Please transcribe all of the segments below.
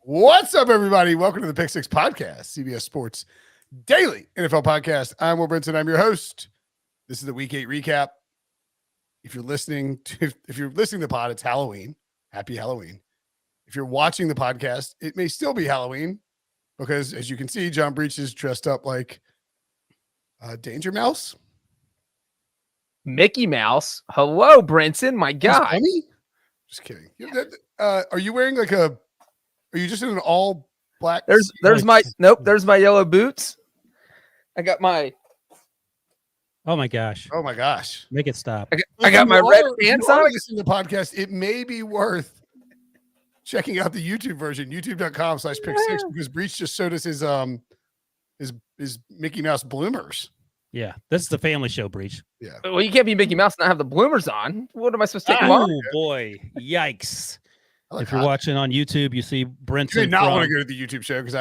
What's up, everybody? Welcome to the Pick Six Podcast, CBS Sports Daily NFL Podcast. I'm Will Brinson. I'm your host. This is the Week 8 recap. If you're listening to the pod, it's Halloween. Happy Halloween. If you're watching the podcast, it may still be Halloween because, as you can see, John Breech is dressed up like Danger Mouse. Mickey Mouse. Hello, Brinson. My God. Just kidding. Are you wearing like a? Are you just in an all black? There's my yellow boots. I got my. Oh my gosh. Make it stop. I got my red pants on. Listening to the podcast, it may be worth checking out the YouTube version, youtube.com/pick6, because Breech just showed us his Mickey Mouse bloomers. Yeah, this is the family show, Breech. Yeah. Well, you can't be Mickey Mouse and not have the bloomers on. What am I supposed to take them off? Oh boy, yikes! Like if you're watching on YouTube, you see Brinson. You do not want to go to the YouTube show because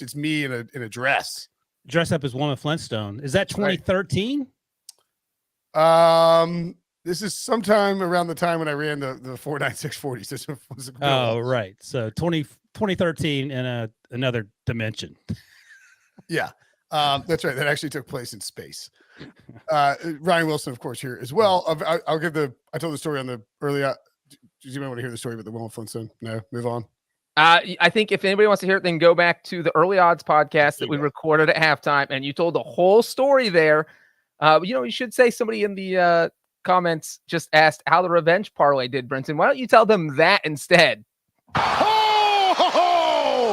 it's me in a dress. Dress up as Woman Flintstone. Is that 2013? This is sometime around the time when I ran the 49640. So oh, right. So 2013 in another dimension. Yeah. That's right. That actually took place in space. Ryan Wilson, of course, here as well. I told the story on the early. Does anyone want to hear the story about the Wilma Flintstone? No, move on. I think if anybody wants to hear it, then go back to the Early Odds podcast that we recorded at halftime, and you told the whole story there. You should say somebody in the comments just asked how the revenge parlay did, Brinson. Why don't you tell them that instead? Oh,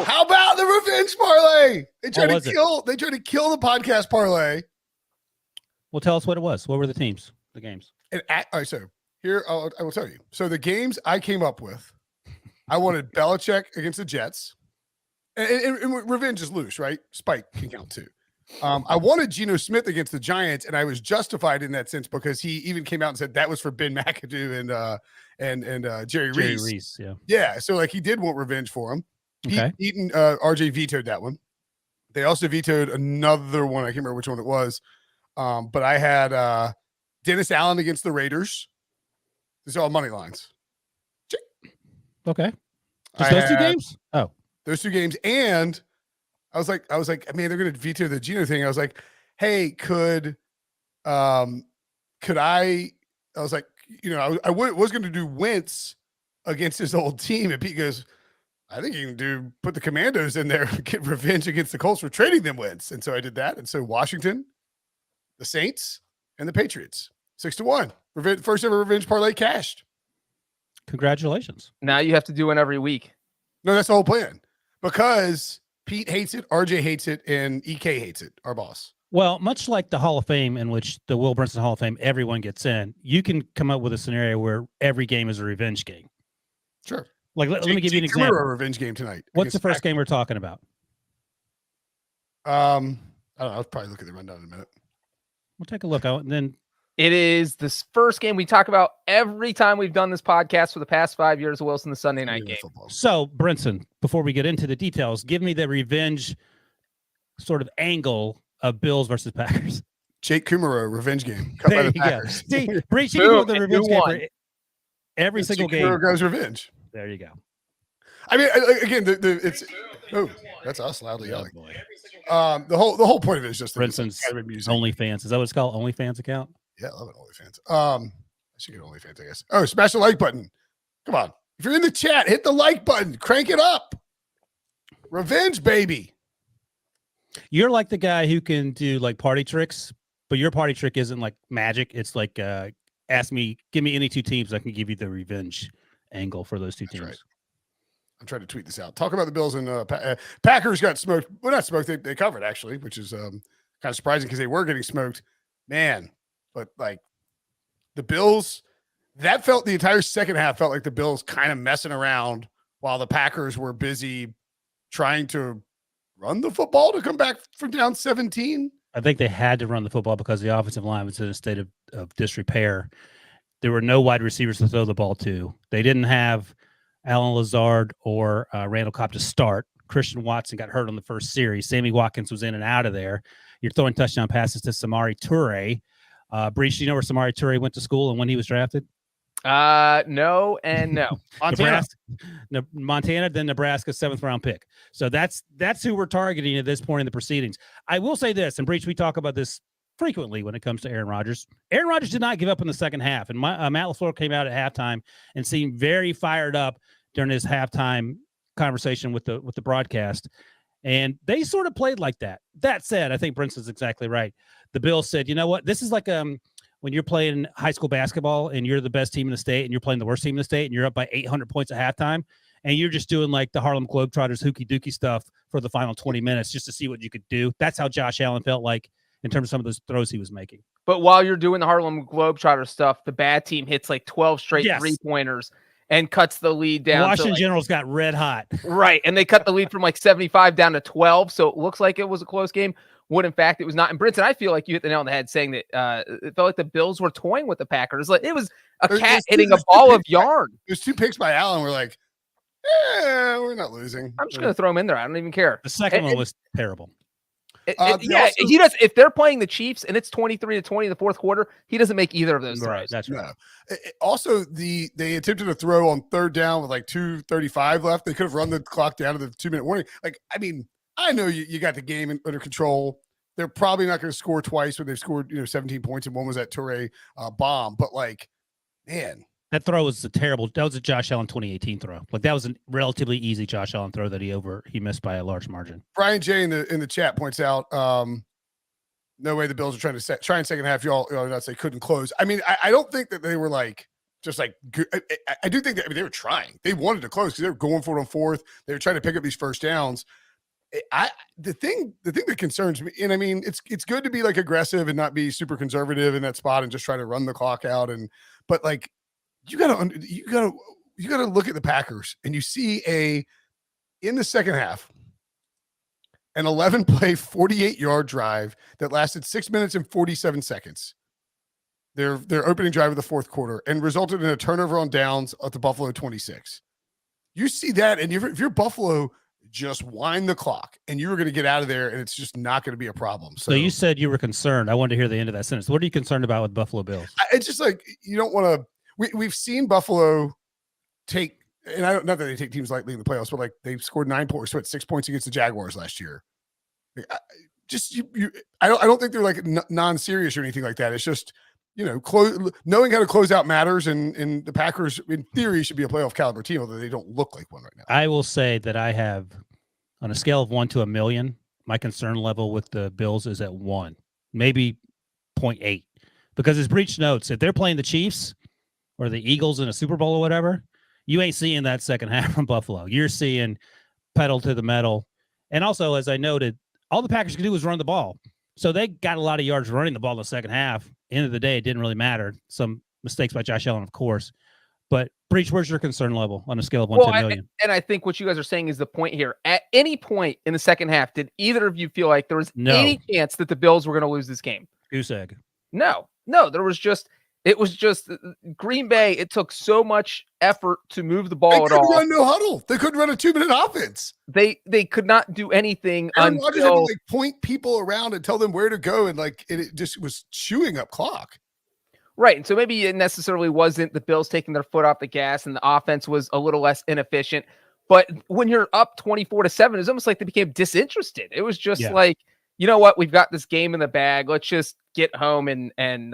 how about the revenge parlay? They tried to kill the podcast parlay. Well, tell us what it was. What were the teams, the games? All right, so here I will tell you. So the games I came up with, I wanted Belichick against the Jets, and revenge is loose, right? Spike can count too. I wanted Geno Smith against the Giants, and I was justified in that sense because he even came out and said that was for Ben McAdoo and Jerry Reese. Yeah. So like he did want revenge for him. Okay. RJ vetoed that one. They also vetoed another one. I can't remember which one it was. But I had Dennis Allen against the Raiders. These are all money lines. Okay. Just those two games? Oh, those two games. And I was like, man, they're going to veto the Geno thing. I was like, hey, could I was like, I was going to do Wentz against his old team. And Pete goes, I think you can put the Commandos in there, get revenge against the Colts for trading them Wentz. And so I did that. And so Washington, the Saints, and the Patriots, 6-1. First ever revenge parlay cashed. Congratulations. Now you have to do one every week. No, that's the whole plan. Because Pete hates it, RJ hates it, and EK hates it, our boss. Well, much like the Hall of Fame, in which the Will Brinson Hall of Fame, everyone gets in, you can come up with a scenario where every game is a revenge game. Sure. Like, let me give you an example. A revenge game tonight. What's the first game we're talking about? I don't know. I'll probably look at the rundown in a minute. We'll take a look out, and then it is this first game we talk about every time we've done this podcast for the past 5 years. Wilson, the Sunday night game. Football. So, Brinson, before we get into the details, give me the revenge sort of angle of Bills versus Packers. Jake Kumaro, revenge game. There you go. See, Breech, you can go the revenge game for every single game. Kumaro goes revenge. There you go. I mean, again, it's that's us loudly yelling. Oh, the whole point of it is just Brinson's OnlyFans. Is that what it's called? OnlyFans account? Yeah, I love it. OnlyFans. I should get OnlyFans, I guess. Oh, smash the like button. Come on. If you're in the chat, hit the like button. Crank it up. Revenge, baby. You're like the guy who can do like party tricks, but your party trick isn't like magic. It's like give me any two teams, I can give you the revenge angle for those two teams. Right. I'm trying to tweet this out. Talk about the Bills and Packers got smoked. Well, not smoked. They covered actually, which is kind of surprising because they were getting smoked, man. But like the Bills, that felt the entire second half felt like the Bills kind of messing around while the Packers were busy trying to run the football to come back from down 17. I think they had to run the football because the offensive line was in a state of disrepair. There were no wide receivers to throw the ball to. They didn't have Alan Lazard or Randall Cobb to start. Christian Watson got hurt on the first series. Sammy Watkins was in and out of there. You're throwing touchdown passes to Samori Toure. Breech, you know where Samori Toure went to school and when he was drafted? No and no. Montana. Montana, then Nebraska, 7th round pick. So that's who we're targeting at this point in the proceedings. I will say this, and Breech, we talk about this frequently when it comes to Aaron Rodgers. Aaron Rodgers did not give up in the second half, and Matt LaFleur came out at halftime and seemed very fired up during his halftime conversation with the broadcast, and they sort of played like that. That said, I think Brinson's exactly right. The Bills said, you know what, this is like when you're playing high school basketball and you're the best team in the state and you're playing the worst team in the state and you're up by 800 points at halftime and you're just doing like the Harlem Globetrotters hooky dookie stuff for the final 20 minutes just to see what you could do. That's how Josh Allen felt like in terms of some of those throws he was making. But while you're doing the Harlem Globetrotter stuff, the bad team hits like 12 straight three-pointers and cuts the lead down. Washington Generals got red hot. Right, and they cut the lead from like 75 down to 12, so it looks like it was a close game. When in fact it was not. And Brinson, I feel like you hit the nail on the head saying that it felt like the Bills were toying with the Packers. Like it was a cat hitting a ball of yarn. There's 2 picks by Allen. We're like, we're not losing. I'm just going to throw him in there. I don't even care. The second one was terrible. He does. If they're playing the Chiefs and it's 23-20 in the fourth quarter, he doesn't make either of those throws. Right, that's right. No. Also, they attempted a throw on 3rd down with like 2:35 left. They could have run the clock down to the 2-minute warning. Like, I mean, I know you got the game under control. They're probably not going to score twice when they've scored 17 points, and one was that Toure bomb. But like, man, that throw was that was a Josh Allen 2018 throw. Like that was a relatively easy Josh Allen throw that he missed by a large margin. Brian J in the chat points out, no way the Bills are trying to try in second half. Y'all not say couldn't close. I mean, I don't think that they were like just like good. I do think that they were trying. They wanted to close because they were going for it on 4th. They were trying to pick up these first downs. The thing that concerns me, and I mean, it's good to be like aggressive and not be super conservative in that spot and just try to run the clock out. But like, you gotta look at the Packers and you see in the second half, an 11-play, 48-yard drive that lasted 6 minutes and 47 seconds. Their opening drive of the fourth quarter and resulted in a turnover on downs at the Buffalo 26. You see that, and if you're Buffalo, just wind the clock and you were going to get out of there and it's just not going to be a problem. So you said you were concerned. I wanted to hear the end of that sentence. What are you concerned about with Buffalo Bills? It's just like, you don't want to, we've seen Buffalo take, and not that they take teams lightly in the playoffs, but like they've scored 9 points, 6 points against the Jaguars last year. I don't think they're like non-serious or anything like that. It's just, knowing how to close out matters, and the Packers, in theory, should be a playoff caliber team, although they don't look like one right now. I will say that I have, on a scale of 1 to 1,000,000, my concern level with the Bills is at 1, maybe 0.8. Because as Breech notes, if they're playing the Chiefs or the Eagles in a Super Bowl or whatever, you ain't seeing that second half from Buffalo. You're seeing pedal to the metal. And also, as I noted, all the Packers could do was run the ball. So they got a lot of yards running the ball in the second half. End of the day, it didn't really matter. Some mistakes by Josh Allen, of course. But Breech, where's your concern level on a scale of 1 to 1,000,000? And I think what you guys are saying is the point here. At any point in the second half, did either of you feel like there was any chance that the Bills were going to lose this game? Goose egg. No, there was just. It was just Green Bay. It took so much effort to move the ball at all. They couldn't run no huddle. They couldn't run a 2-minute offense. They could not do anything. Aaron Rodgers had to like point people around and tell them where to go, and like it just was chewing up clock. Right, and so maybe it necessarily wasn't the Bills taking their foot off the gas, and the offense was a little less inefficient. But when you're up 24-7, it's almost like they became disinterested. It was just like, you know what, we've got this game in the bag. Let's just get home and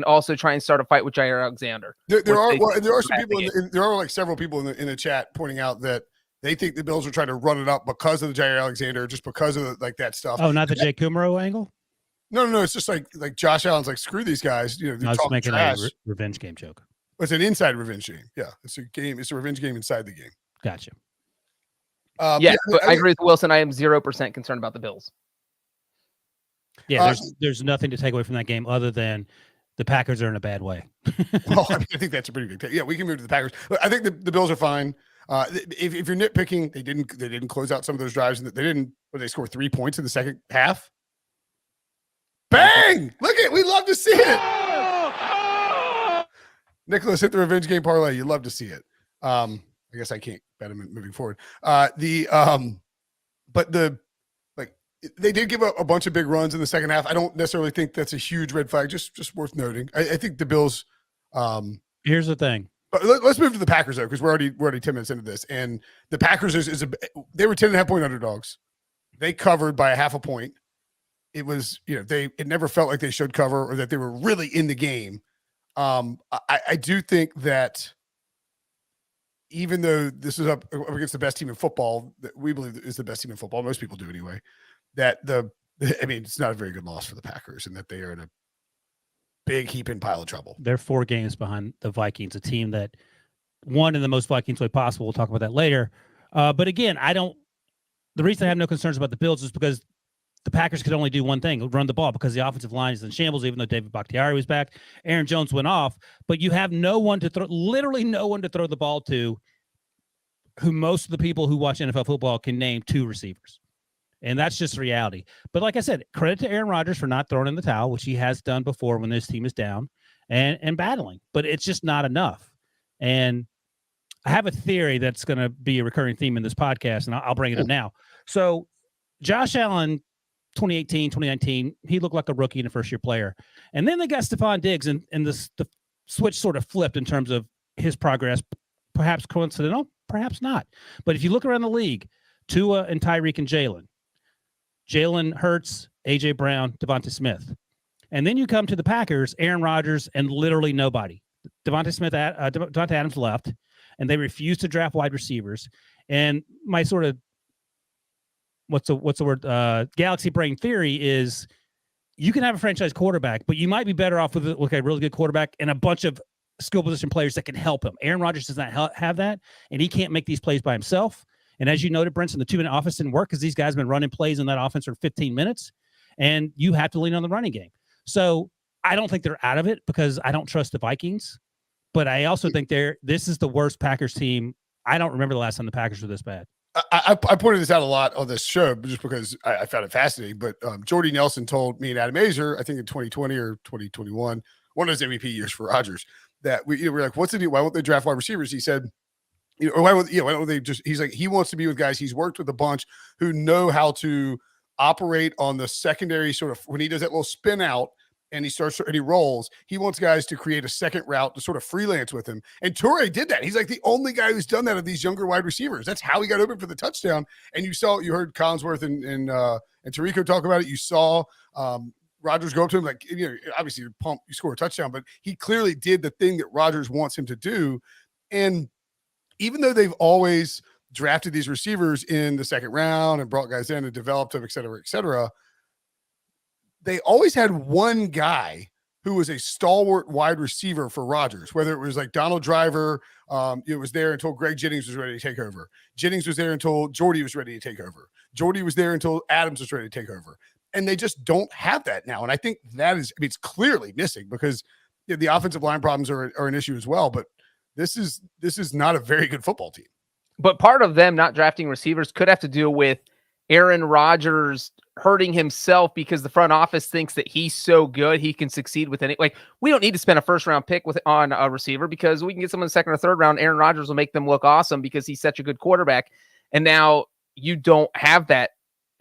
also try and start a fight with Jair Alexander. There are some people. There are like several people in the chat pointing out that they think the Bills are trying to run it up because of the Jair Alexander, just because of like that stuff. Oh, not the Jake Kumaro angle. No. It's just like Josh Allen's like, screw these guys. I was making a revenge game joke. It's an inside revenge game. Yeah, it's a game. It's a revenge game inside the game. Gotcha. But I agree with Wilson. I am 0% concerned about the Bills. Yeah, there's nothing to take away from that game other than the Packers are in a bad way. Well, I think that's a pretty good. Yeah, we can move to the Packers. I think the Bills are fine. If you're nitpicking, they didn't close out some of those drives, and they didn't. But they scored 3 points in the second half. Bang! Look at, we love to see it. Nicholas hit the revenge game parlay. You love to see it. I guess I can't bet him moving forward. They did give up a bunch of big runs in the second half. I don't necessarily think that's a huge red flag. Just worth noting. I think the Bills Here's the thing. But let's move to the Packers though, because we're already 10 minutes into this, and the Packers they were 10.5 point underdogs. They covered by a half a point. It was, it never felt like they should cover or that they were really in the game. I do think that even though this is up against the best team in football that we believe is the best team in football, most people do anyway, that it's not a very good loss for the Packers and that they are in a big heaping pile of trouble. They're 4 games behind the Vikings, a team that won in the most Vikings way possible. We'll talk about that later. But again, the reason I have no concerns about the Bills is because the Packers could only do one thing, run the ball, because the offensive line is in shambles, even though David Bakhtiari was back. Aaron Jones went off, but you have literally no one to throw the ball to, who most of the people who watch NFL football can name 2 receivers. And that's just reality. But like I said, credit to Aaron Rodgers for not throwing in the towel, which he has done before when this team is down and battling. But it's just not enough. And I have a theory that's going to be a recurring theme in this podcast, and I'll bring it up now. So Josh Allen, 2018, 2019, he looked like a rookie and a first-year player. And then they got Stephon Diggs, and the switch sort of flipped in terms of his progress. Perhaps coincidental, perhaps not. But if you look around the league, Tua and Tyreek and Jalen Hurts, A.J. Brown, Devonta Smith. And then you come to the Packers, Aaron Rodgers, and literally nobody. Devonta Adams left, and they refused to draft wide receivers. And my sort of, what's the word, galaxy brain theory is you can have a franchise quarterback, but you might be better off with a really good quarterback and a bunch of skill position players that can help him. Aaron Rodgers does not have that, and he can't make these plays by himself. And as you noted, Brinson, the 2-minute offense didn't work because these guys have been running plays in that offense for 15 minutes, and you have to lean on the running game. So I don't think they're out of it because I don't trust the Vikings, but I also think this is the worst Packers team. I don't remember the last time the Packers were this bad. I pointed this out a lot on this show just because I found it fascinating, but Jordy Nelson told me and Adam Azer, I think in 2020 or 2021, one of those MVP years for Rodgers, that we're like, what's the deal? Why won't they draft wide receivers? He said, why don't they just, he's like, he wants to be with guys he's worked with a bunch who know how to operate on the secondary sort of, when he does that little spin out and he rolls, he wants guys to create a second route to sort of freelance with him. And Toure did that. He's like the only guy who's done that of these younger wide receivers. That's how he got open for the touchdown. And you heard Collinsworth and Tirico talk about it. You saw Rodgers go up to him, like, obviously you score a touchdown, but he clearly did the thing that Rodgers wants him to do. And even though they've always drafted these receivers in the second round and brought guys in and developed them, et cetera, they always had one guy who was a stalwart wide receiver for Rodgers, whether it was like Donald Driver, it was there until Greg Jennings was ready to take over. Jennings was there until Jordy was ready to take over. Jordy was there until Adams was ready to take over. And they just don't have that now. And I think that is, it's clearly missing because the offensive line problems are an issue as well. But this is not a very good football team. But part of them not drafting receivers could have to do with Aaron Rodgers hurting himself because the front office thinks that he's so good he can succeed with any. Like, we don't need to spend a first-round pick on a receiver because we can get someone in the second or third round. Aaron Rodgers will make them look awesome because he's such a good quarterback. And now you don't have that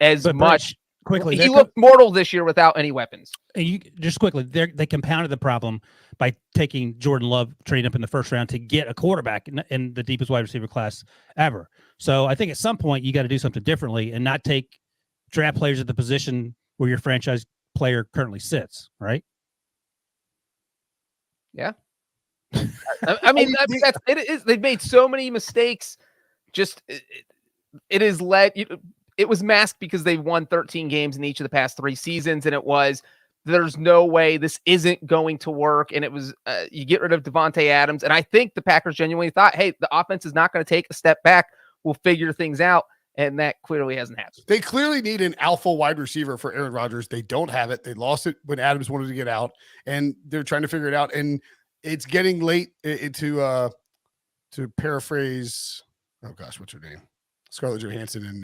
as much. Quickly, he looked mortal this year without any weapons. They compounded the problem by taking Jordan Love, trading up in the first round to get a quarterback in the deepest wide receiver class ever. So I think at some point you got to do something differently and not take draft players at the position where your franchise player currently sits, right? Yeah. I mean, it is. They've made so many mistakes. Just it has led. It was masked because they won 13 games in each of the past 3 seasons, and there's no way this isn't going to work. And it was you get rid of Devontae Adams, and I think the Packers genuinely thought, hey, the offense is not going to take a step back. We'll figure things out. And that clearly hasn't happened. They clearly need an alpha wide receiver for Aaron Rodgers. They don't have it. They lost it when Adams wanted to get out, and they're trying to figure it out. And it's getting late to paraphrase. Oh gosh, what's her name? Scarlett Johansson in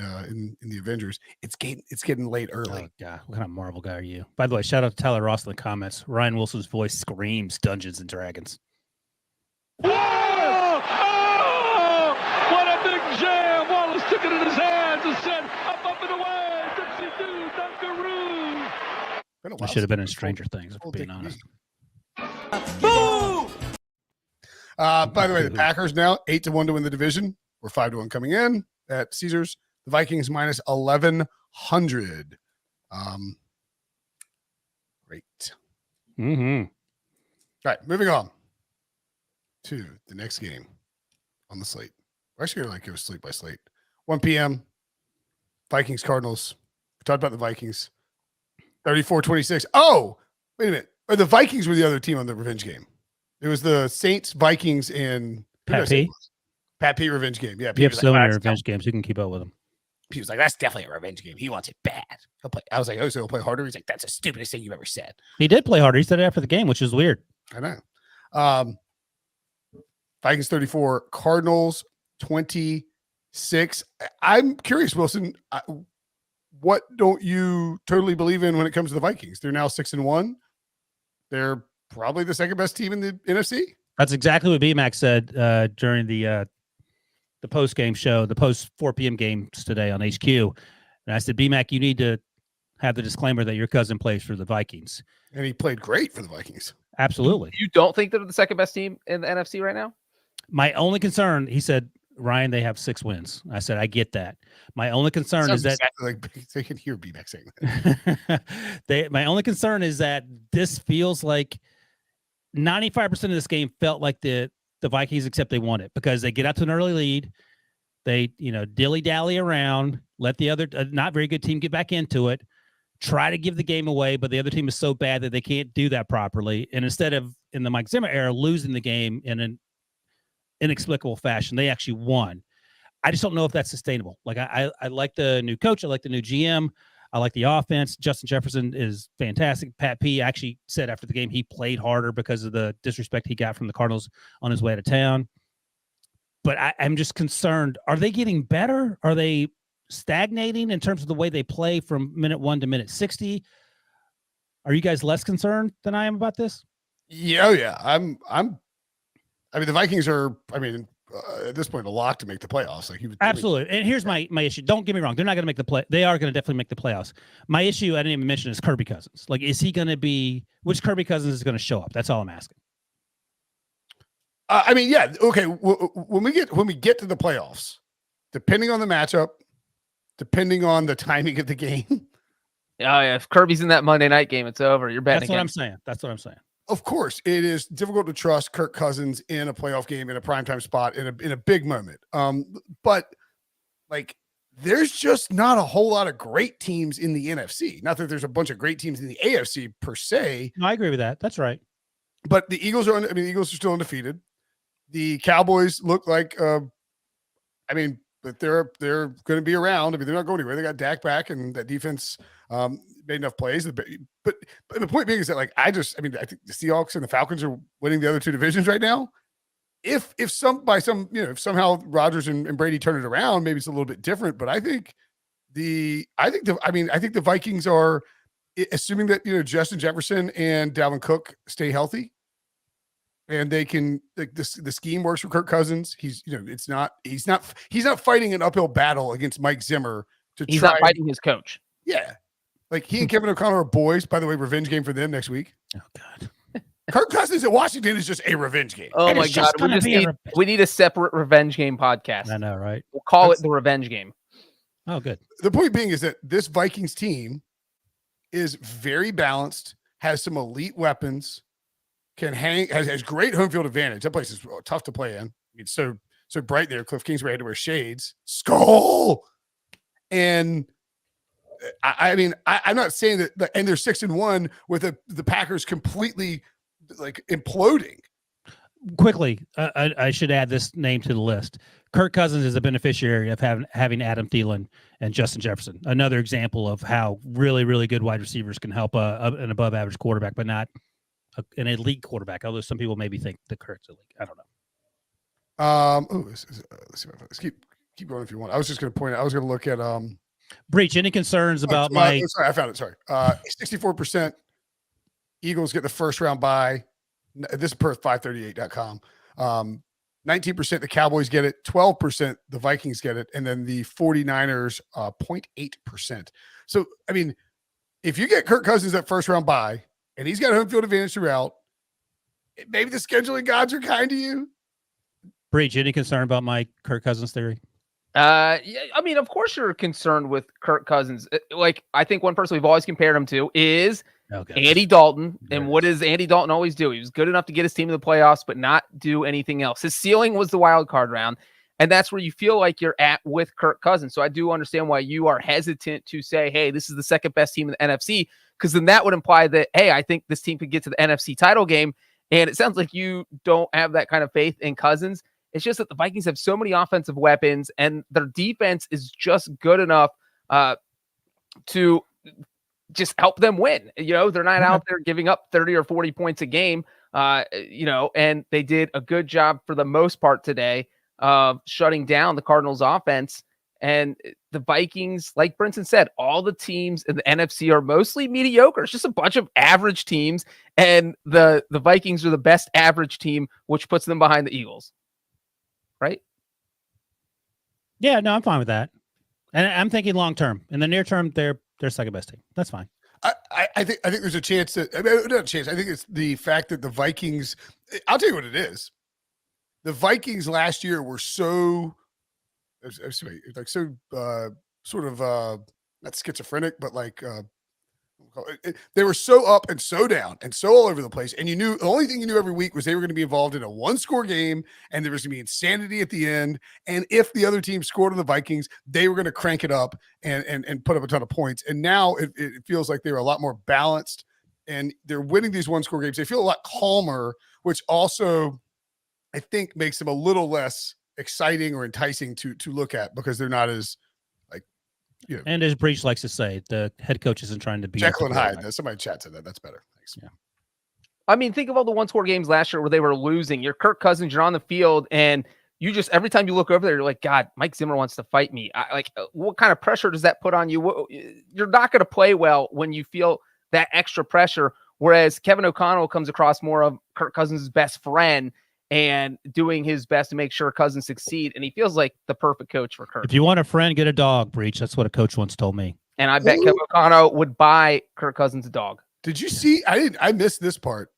the Avengers. It's getting late early. Oh, God, what kind of Marvel guy are you? By the way, shout out to Tyler Ross in the comments. Ryan Wilson's voice screams Dungeons and Dragons. Whoa! Oh! What a big jam! Wallace took it in his hands and said, up and away, Dixie-doo, Dunkaroo. I should have been in Stranger Things, if we're being honest. Boom! By the way, the Packers now 8-1 to win the division. We're 5-1 coming in at Caesars. The Vikings minus 1,100. Great. Mm-hmm. All right, moving on to the next game on the slate. We're actually going to go slate by slate. 1 p.m. Vikings Cardinals. We talked about the Vikings. 34-26. Oh, wait a minute. Or the Vikings were the other team on the revenge game. It was the Saints, Vikings, and Pat P. Pat P revenge game. Yeah, You have so many "Oh, revenge games. You can keep up with them. he was like, that's definitely a revenge game. He wants it bad. He'll play. I was like, oh, so he'll play harder? He's like, that's the stupidest thing you've ever said. He did play harder. He said it after the game, which is weird. I know. Vikings 34, Cardinals 26. I'm curious, Wilson. What don't you totally believe in when it comes to the Vikings? They're now 6-1. They're probably the second best team in the NFC. That's exactly what BMAC said during the post-game show, the post 4 p.m. games today on HQ. And I said, BMAC, you need to have the disclaimer that your cousin plays for the Vikings. And he played great for the Vikings. Absolutely. You don't think they're the second best team in the NFC right now? My only concern, he said, Ryan, they have 6 wins. I said, I get that. My only concern is that exactly like they can hear BMAC saying that. my only concern is that this feels like 95% of this game felt like the Vikings, except they won it because they get out to an early lead. They, dilly-dally around, let the other not very good team get back into it, try to give the game away, but the other team is so bad that they can't do that properly. And instead of, in the Mike Zimmer era, losing the game in an inexplicable fashion, they actually won. I just don't know if that's sustainable. Like, I like the new coach. I like the new GM. I like the offense. Justin Jefferson is fantastic. Pat P actually said after the game he played harder because of the disrespect he got from the Cardinals on his way to town. But I'm just concerned. Are they getting better? Are they stagnating in terms of the way they play from minute 1 to minute 60? Are you guys less concerned than I am about this? Yeah, yeah. I mean, the Vikings are, at this point, a lock to make the playoffs. Like Absolutely. And here's my issue. Don't get me wrong. They're not going to make the play. They are going to definitely make the playoffs. My issue, I didn't even mention, is Kirby Cousins. Like, is he going to be, which Kirby Cousins is going to show up? That's all I'm asking. Yeah. Okay. When we get to the playoffs, depending on the matchup, depending on the timing of the game. Oh, yeah. If Kirby's in that Monday night game, it's over. You're betting. That's what I'm saying. Of course, it is difficult to trust Kirk Cousins in a playoff game in a primetime spot in a big moment. But like, there's just not a whole lot of great teams in the NFC. Not that there's a bunch of great teams in the AFC per se. No, I agree with that. That's right. But the Eagles are. The Eagles are still undefeated. The Cowboys look like. But they're going to be around. They're not going anywhere. They got Dak back, and that defense made enough plays. But the point being is that, I think the Seahawks and the Falcons are winning the other two divisions right now. If somehow Rodgers and Brady turn it around, maybe it's a little bit different. But I think the Vikings are, assuming that Justin Jefferson and Dalvin Cook stay healthy. And they can, the scheme works for Kirk Cousins. He's not fighting an uphill battle against Mike Zimmer He's not fighting his coach. Yeah. Like, he and Kevin O'Connell are boys. By the way, revenge game for them next week. Oh God. Kirk Cousins at Washington is just a revenge game. Oh my God. We need a separate revenge game podcast. I know, right? We'll call it the revenge game. Oh, good. The point being is that this Vikings team is very balanced, has some elite weapons, can hang, has great home field advantage. That place is tough to play in. It's so bright there. Cliff Kingsbury had to wear shades. Skull. And I'm not saying that, and they're 6-1 with the Packers completely imploding. Quickly, I should add this name to the list. Kirk Cousins is a beneficiary of having Adam Thielen and Justin Jefferson. Another example of how really, really good wide receivers can help an above average quarterback, but not an elite quarterback, although some people maybe think the Kirk's elite. I don't know. Let's see. Let's keep going if you want. I was just going to point out. I was going to look at Breech. Any concerns about my? Sorry, I found it. Sorry. 64% Eagles get the first round bye. This is per 538.com. 19% the Cowboys get it. 12% the Vikings get it, and then the 49ers 0.8%. So if you get Kirk Cousins that first round bye, and he's got home field advantage throughout, maybe the scheduling gods are kind to you. Breach, any concern about my Kirk Cousins theory? Yeah, I mean, of course you're concerned with Kirk Cousins. Like, I think one person we've always compared him to is Andy Dalton. There And it what does Andy Dalton always do? He was good enough to get his team to the playoffs, but not do anything else. His ceiling was the wild card round. And that's where you feel like you're at with Kirk Cousins. So I do understand why you are hesitant to say, hey, this is the second best team in the NFC, because then that would imply that, hey, I think this team could get to the NFC title game. And it sounds like you don't have that kind of faith in Cousins. It's just that the Vikings have so many offensive weapons and their defense is just good enough to just help them win. You know, they're not out there giving up 30 or 40 points a game, and they did a good job for the most part today of shutting down the Cardinals offense. And the Vikings, like Brinson said, all the teams in the NFC are mostly mediocre. It's just a bunch of average teams. And the Vikings are the best average team, which puts them behind the Eagles. Right? Yeah, no, I'm fine with that. And I'm thinking long term. In the near term, they're second best team. That's fine. I think there's a chance that not a chance. I think it's the fact that the Vikings. I'll tell you what it is. The Vikings last year were so sort of not schizophrenic, but like they were so up and so down and so all over the place. And you knew the only thing you knew every week was they were going to be involved in a 1-score game and there was going to be insanity at the end. And if the other team scored on the Vikings, they were going to crank it up and put up a ton of points. And now it feels like they were a lot more balanced and they're winning these 1-score games. They feel a lot calmer, which also I think makes them a little less exciting or enticing to look at because they're not as you know, and as Breach likes to say, the head coach isn't trying to be Jekyll and Hyde. Somebody chat to that. That's better. Thanks. Yeah. I mean, think of all the 1-score games last year where they were losing. You're Kirk Cousins, you're on the field, and you just every time you look over there, you're like, God, Mike Zimmer wants to fight me. What kind of pressure does that put on you? You're not going to play well when you feel that extra pressure. Whereas Kevin O'Connell comes across more of Kirk Cousins' best friend and doing his best to make sure Cousins succeed. And he feels like the perfect coach for Kirk. If you want a friend, get a dog, Breach. That's what a coach once told me. And I bet Kevin O'Connell would buy Kirk Cousins a dog. Did you see? I missed this part.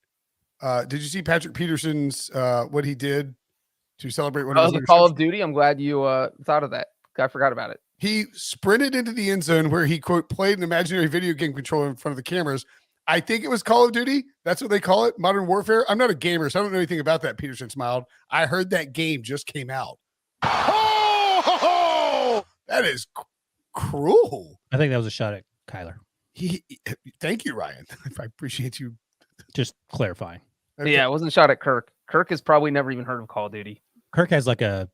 Did you see Patrick Peterson's what he did to celebrate one of his the Call of Duty? I'm glad you thought of that. I forgot about it. He sprinted into the end zone where he, quote, played an imaginary video game controller in front of the cameras. I think it was Call of Duty. That's what they call it, Modern Warfare. I'm not a gamer, so I don't know anything about that. Peterson smiled. I heard that game just came out. Oh, that is cruel. I think that was a shot at Kyler. Thank you, Ryan. I appreciate you just clarifying. Okay. Yeah, it wasn't a shot at Kirk. Kirk has probably never even heard of Call of Duty. Kirk has like a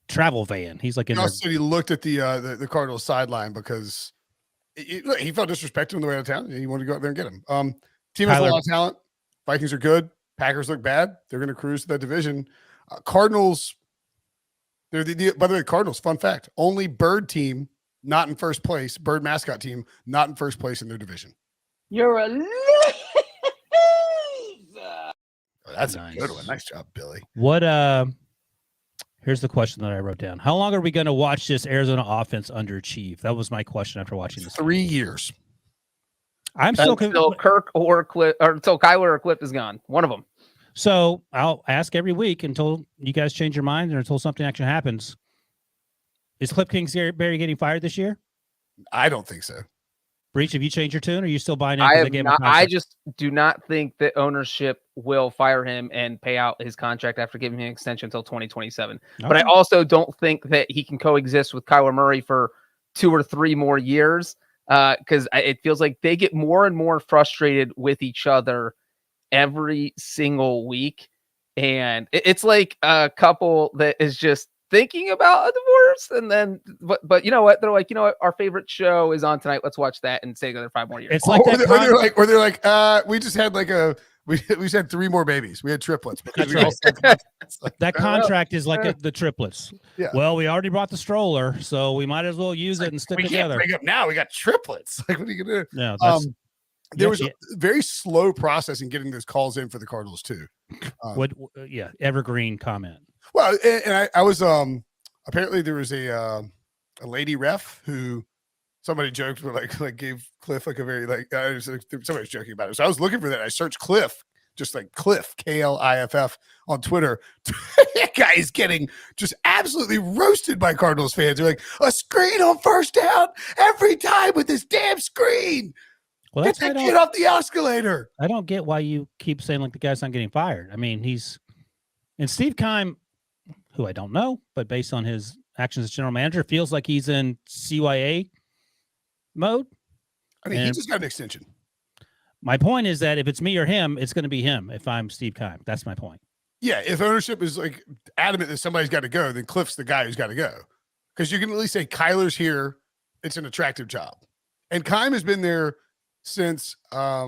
travel van. He's like in there. He looked at the Cardinals sideline because he felt disrespected on the way out of town and he wanted to go out there and get him. Team has a lot of talent. Vikings are good. Packers look bad. They're going to cruise to that division. Cardinals, by the way, Cardinals, fun fact, only bird team not in first place, bird mascot team not in first place in their division. You're a loser. Oh, that's nice. A good one. Nice job, Billy. What here's the question that I wrote down. How long are we going to watch this Arizona offense underachieve? That was my question after watching this. 3 years. I'm still until Kirk or Cliff, or until Kyler or Cliff is gone. One of them. So I'll ask every week until you guys change your mind or until something actually happens. Is Cliff Kingsbury getting fired this year? I don't think so. Breach, have you changed your tune? Or are you still buying in? I just do not think that ownership will fire him and pay out his contract after giving him an extension until 2027. Okay. But I also don't think that he can coexist with Kyler Murray for 2 or 3 more years because it feels like they get more and more frustrated with each other every single week. And it's like a couple that is just thinking about a divorce, and then but you know what? They're like, you know what? Our favorite show is on tonight. Let's watch that and stay together 5 more years. It's like they're like, we just had we just had 3 more babies. We had triplets. That contract is like the triplets. Yeah. Well, we already brought the stroller, so we might as well use it and stick we together. Can't break up now. We got triplets. Like, what are you gonna do? Yeah. There was a very slow process in getting those calls in for the Cardinals too. Evergreen comment. Well, and I was apparently there was a lady ref who somebody joked with like gave Cliff like a very somebody was joking about it. So I was looking for that. I searched Cliff just like Cliff, KLIFF on Twitter. That guy is getting just absolutely roasted by Cardinals fans. They're like, a screen on first down every time with this damn screen. Well, Get that kid off the escalator. I don't get why you keep saying like the guy's not getting fired. I mean, and Steve Keim, who I don't know, but based on his actions as general manager, feels like he's in CYA mode. I mean, he just got an extension. My point is that if it's me or him, it's going to be him if I'm Steve Keim. That's my point. Yeah, if ownership is like adamant that somebody's got to go, then Cliff's the guy who's got to go. Because you can at least say Kyler's here. It's an attractive job. And Keim has been there since I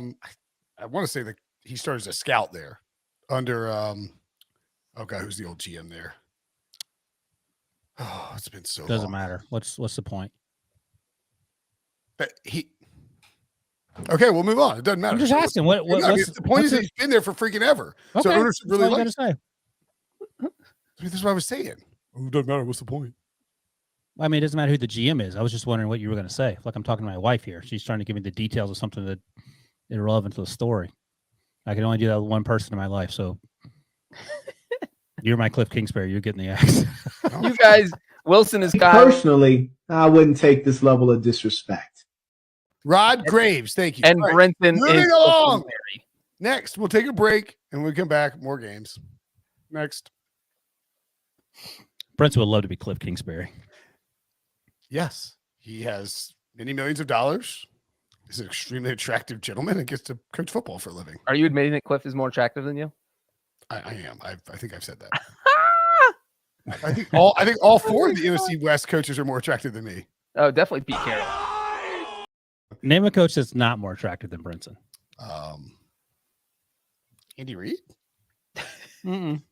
want to say that he started as a scout there under who's the old GM there? Oh, it's been so Doesn't long. matter. What's the point? But okay, we'll move on. It doesn't matter. I'm just asking. The point is that he's been there for freaking ever. Okay, so ownership really likes. likes it. That's what I was saying. It doesn't matter. What's the point? I mean, it doesn't matter who the GM is. I was just wondering what you were going to say. Like I'm talking to my wife here. She's trying to give me the details of something that is irrelevant to the story. I can only do that with one person in my life. So you're my Cliff Kingsbury. You're getting the axe. You guys, Wilson is Kyle. Personally, I wouldn't take this level of disrespect. Rod Graves, thank you. And All right, Brinson moving is along. Next, we'll take a break and when we come back, more games. Next. Brinson would love to be Cliff Kingsbury. Yes, he has many millions of dollars. He's an extremely attractive gentleman and gets to coach football for a living. Are you admitting that Cliff is more attractive than you? I am. I think I've said that. I think all four of the NFC West coaches are more attractive than me. Oh, definitely Pete Carroll. Name a coach that's not more attractive than Brinson. Andy Reid? I'm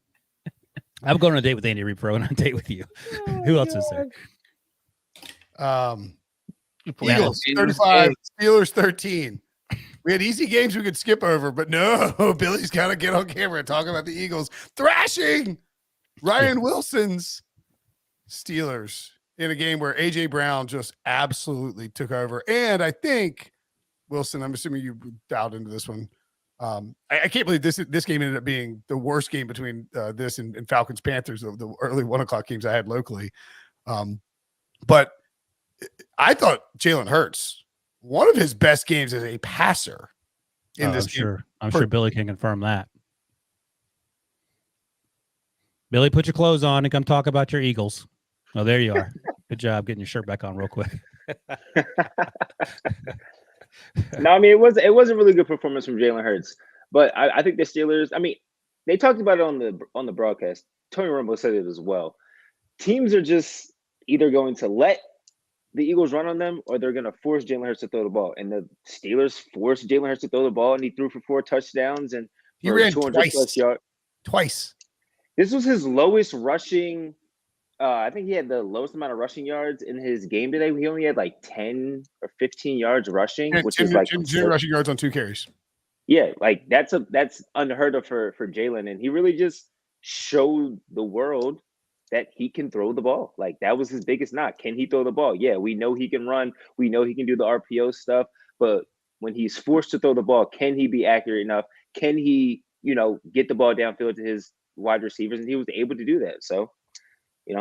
going on a date with Andy Reid, bro, and on a date with you. Who else is there? Eagles 35, Steelers 13. We had easy games we could skip over, but no, Billy's got to get on camera and talk about the Eagles thrashing Ryan Wilson's Steelers in a game where A.J. Brown just absolutely took over. And I think, Wilson, I'm assuming you dialed into this one. I can't believe this game ended up being the worst game between this and Falcons Panthers, the early 1:00 games I had locally. But I thought Jalen Hurts, one of his best games as a passer in this game. I'm sure Billy can confirm that. Billy, put your clothes on and come talk about your Eagles. Oh, there you are. Good job getting your shirt back on real quick. No, I mean it was a really good performance from Jalen Hurts, but I think the Steelers. I mean, they talked about it on the broadcast. Tony Romo said it as well. Teams are just either going to let the Eagles run on them or they're going to force Jalen Hurts to throw the ball. And the Steelers forced Jalen Hurts to throw the ball, and he threw for 4 touchdowns and he ran 200 plus yards. Twice. This was his lowest rushing. I think he had the lowest amount of rushing yards in his game today. He only had like 10 or 15 yards rushing, which is like 10 rushing yards on 2 carries. Yeah, like that's unheard of for Jalen, and he really just showed the world that he can throw the ball. Like that was his biggest knock. Can he throw the ball? Yeah, we know he can run. We know he can do the RPO stuff, but when he's forced to throw the ball, can he be accurate enough? Can he, get the ball downfield to his wide receivers? And he was able to do that. So, it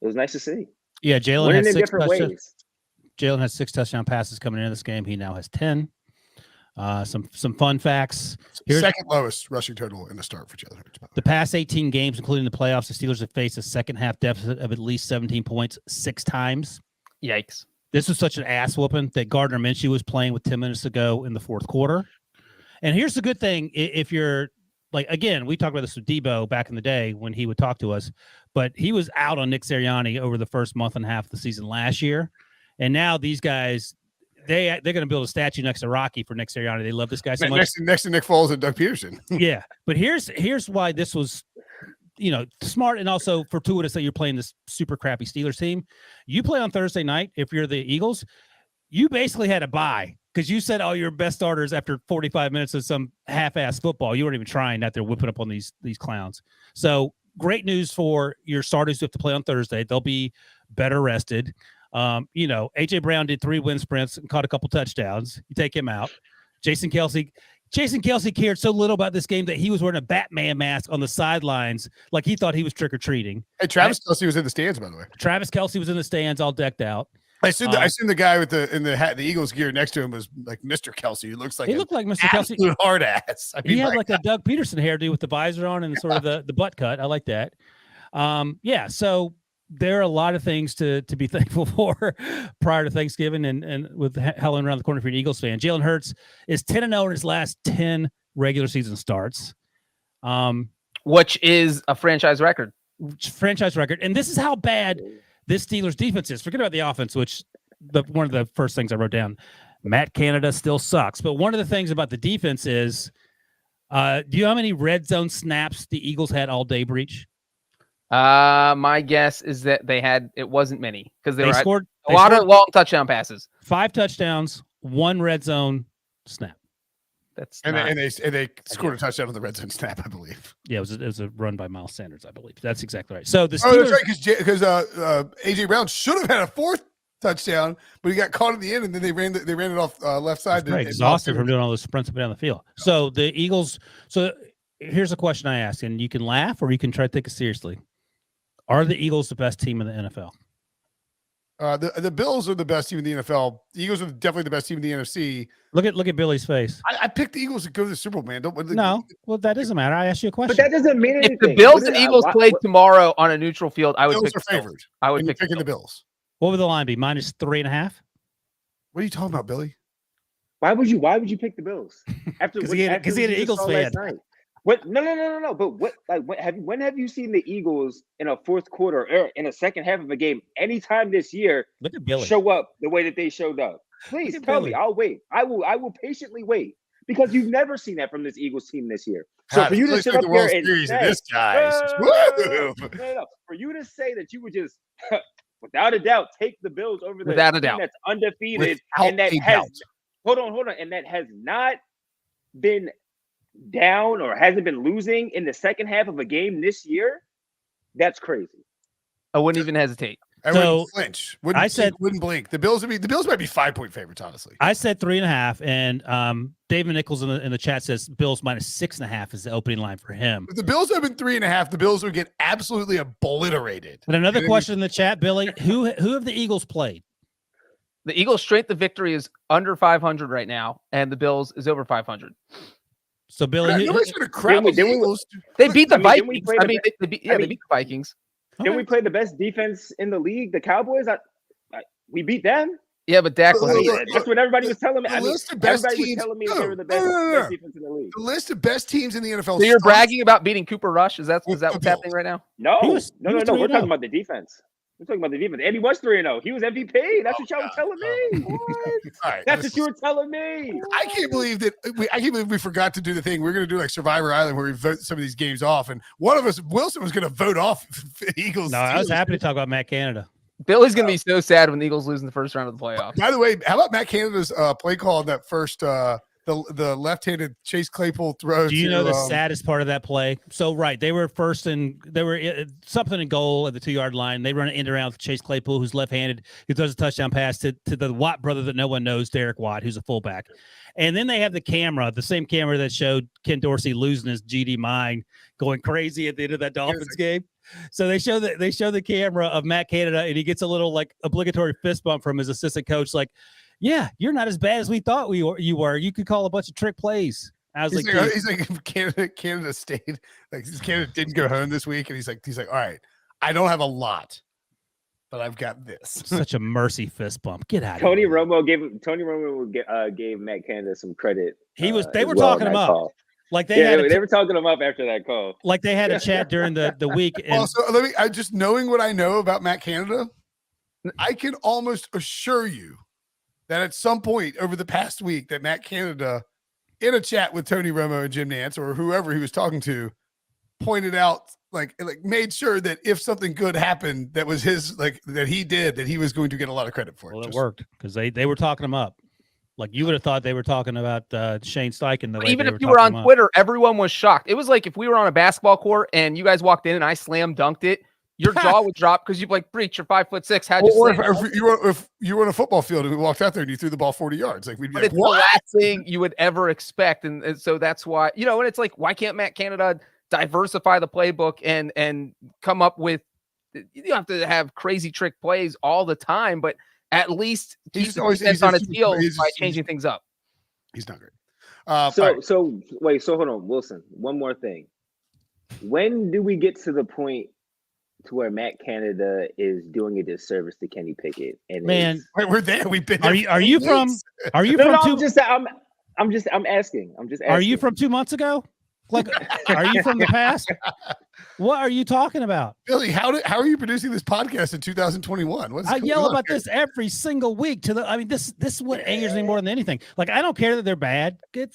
was nice to see. Yeah, Jalen Winning has in 6 different touchdowns. ways. Jalen has 6 touchdown passes coming into this game. He now has 10. Some fun facts. Here's Second lowest rushing total in the start for Jalen Hurts. the past 18 games, including the playoffs. The Steelers have faced a second half deficit of at least 17 points 6 times. Yikes. This was such an ass whooping that Gardner Minshew was playing with 10 minutes to go in the fourth quarter. And here's the good thing. If you're like, again, we talked about this with Debo back in the day when he would talk to us, but he was out on Nick Sirianni over the first month and a half of the season last year. And now these guys, they're going to build a statue next to Rocky for Nick Sirianni. They love this guy so much. Next to Nick Foles and Doug Peterson. Yeah. But here's why this was, smart and also fortuitous that you're playing this super crappy Steelers team. You play on Thursday night. If you're the Eagles, you basically had a bye because you said all your best starters after 45 minutes of some half-ass football. You weren't even trying that they're whipping up on these clowns. So great news for your starters who have to play on Thursday. They'll be better rested. A.J. Brown did 3 wind sprints and caught a couple touchdowns. You take him out. Jason Kelsey Jason Kelce cared so little about this game that he was wearing a Batman mask on the sidelines, like he thought he was trick or treating. Hey, Travis Kelce was in the stands, by the way. Travis Kelce was in the stands, all decked out. I assume the guy with the hat, the Eagles gear next to him was like Mr. Kelce. He looks like He looked like Mr. Kelce. Hard ass. I mean, He had like a Doug Peterson hairdo with the visor on and sort of the butt cut. I like that. Yeah. So there are a lot of things to be thankful for prior to Thanksgiving and with Helen around the corner for an Eagles fan. Jalen Hurts is 10-0 in his last 10 regular season starts. Which is a franchise record. And this is how bad this Steelers defense is. Forget about the offense, which one of the first things I wrote down. Matt Canada still sucks. But one of the things about the defense is, do you know how many red zone snaps the Eagles had all day, Breech? My guess is that it wasn't many because they scored a lot of long touchdown passes. 5 touchdowns, 1 red zone snap. They scored a touchdown on the red zone snap, I believe. Yeah, it was a run by Miles Sanders, I believe. That's exactly right. So the that's Steelers, right, because AJ Brown should have had a 4th touchdown, but he got caught at the end, and then they ran it off left side. Very exhausted from doing all those sprints up and down the field. So the Eagles. So here's a question I ask, and you can laugh or you can try to take it seriously. Are the Eagles the best team in the NFL? The Bills are the best team in the NFL. The Eagles are definitely the best team in the NFC. Look at Billy's face. I picked the Eagles to go to the Super Bowl, man. No, well, that doesn't matter. I asked you a question. But that doesn't mean anything. If the Bills and Eagles played tomorrow on a neutral field, I would Bills pick are favored. I would pick picking the Bills. What would the line be? -3.5? What are you talking about, Billy? Why would you pick the Bills? Because he had an Eagles fan. What? No. But when have you seen the Eagles in a fourth quarter or in a second half of a game anytime this year Look at Billy. show up the way that they showed up? Please tell me. I'll wait. I will patiently wait because you've never seen that from this Eagles team this year. So for you to sit up here and say, this guy, for you to say that you would just without a doubt take the Bills over the without a team doubt that's undefeated Without and that a has doubt. hold on, and that has not been down or hasn't been losing in the second half of a game this year, that's crazy. I wouldn't even hesitate. I wouldn't flinch. Wouldn't blink. The Bills might be 5-point favorites, honestly. I said 3.5, and David Nichols in the chat says Bills -6.5 is the opening line for him. If the Bills have been 3.5, the Bills would get absolutely obliterated. And another question in the chat, Billy, who have the Eagles played? The Eagles' strength of victory is under 500 right now, and the Bills is over 500. So Billy, nobody's going to crap on the Eagles. They beat the Vikings. They beat the Vikings. Didn't we play the best defense in the league, the Cowboys? We beat them. Yeah, but Dak was. That's what everybody was telling me. The list of best everybody teams, was telling me they were the best defense in the league. The list of best teams in the NFL. So you're bragging about beating Cooper Rush? Is that what's happening right now? No, He was We're talking about the defense. We're talking about the defense. And he was 3-0. He was MVP. That's what y'all were telling me. All right, That's what you were telling me. I can't believe we forgot to do the thing. We're going to do like Survivor Island where we vote some of these games off. And one of us, Wilson, was going to vote off Eagles. No, I was happy to talk about Matt Canada. Billy's going to be so sad when the Eagles lose in the first round of the playoffs. By the way, how about Matt Canada's play call in that first the left-handed Chase Claypool throw? Do you know the saddest part of that play? So, right, they were something in goal at the 2-yard line. They run an end around with Chase Claypool, who's left-handed, who throws a touchdown pass to the Watt brother that no one knows, Derek Watt, who's a fullback. And then they have the same camera that showed Ken Dorsey losing his GD mind, going crazy at the end of that Dolphins game. So they show the camera of Matt Canada, and he gets a little like obligatory fist bump from his assistant coach, like, "Yeah, you're not as bad as we thought you were. You could call a bunch of trick plays." I was he's like Canada stayed, like Canada didn't go home this week, and he's like, all right, I don't have a lot, but I've got this. Such a mercy fist bump. Get out of Tony here. Romo gave Matt Canada some credit. They were talking him up. Call. Like they were talking him up after that call. Like they had a chat during the week. And also, I just knowing what I know about Matt Canada, I can almost assure you that at some point over the past week that Matt Canada, in a chat with Tony Romo and Jim Nantz or whoever he was talking to, pointed out, like made sure that if something good happened that was his, like that he did, that he was going to get a lot of credit for it. Well, it worked because they were talking him up. Like you would have thought they were talking about Shane Steichen. Even if you were on Twitter, everyone was shocked. It was like if we were on a basketball court and you guys walked in and I slam dunked it, your jaw would drop because you'd be like, Breech, you're 5'6". How'd you Or slam it?" if you were on a football field and we walked out there and you threw the ball 40 yards, like we'd be But like, it's the what? last thing you would ever expect. And so that's why, and it's like, why can't Matt Canada diversify the playbook and come up with, you don't have to have crazy trick plays all the time, but at least keep the defense on its heels by changing things up. He's not great. So hold on, Wilson. One more thing. When do we get to the point to where Matt Canada is doing a disservice to Kenny Pickett? And Man, we're there. We've been. Are you from? Are you no, from? I'm asking. Are you from 2 months ago? Like, are you from the past? What are you talking about? Billy, how are you producing this podcast in 2021? I yell about this every single week this is what angers me more than anything. Like, I don't care that they're bad. The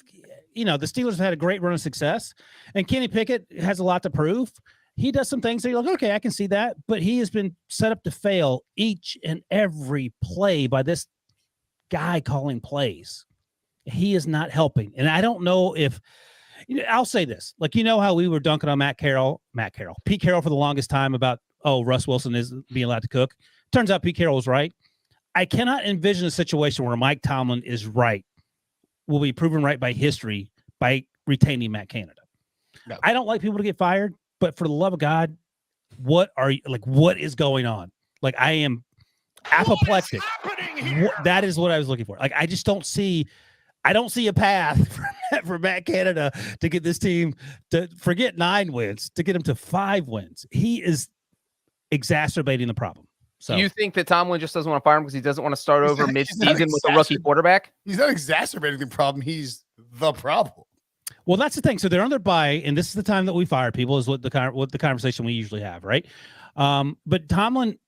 Steelers have had a great run of success, and Kenny Pickett has a lot to prove. He does some things that you're like, okay, I can see that, but he has been set up to fail each and every play by this guy calling plays. He is not helping. And I don't know if, I'll say this, like, how we were dunking on Pete Carroll for the longest time about, Russ Wilson is being allowed to cook. Turns out Pete Carroll was right. I cannot envision a situation where Mike Tomlin will be proven right by history by retaining Matt Canada. No. I don't like people to get fired, but for the love of God, what is going on? Like, I am apoplectic. That is what I was looking for. Like, I just don't see a path for Matt Canada to get this team to forget 9 wins, to get him to 5 wins. He is exacerbating the problem. So, do you think that Tomlin just doesn't want to fire him because he doesn't want to start over mid-season with a rookie quarterback? He's not exacerbating the problem. He's the problem. Well, that's the thing. So they're on their bye, and this is the time that we fire people, is what the conversation we usually have, right? But Tomlin,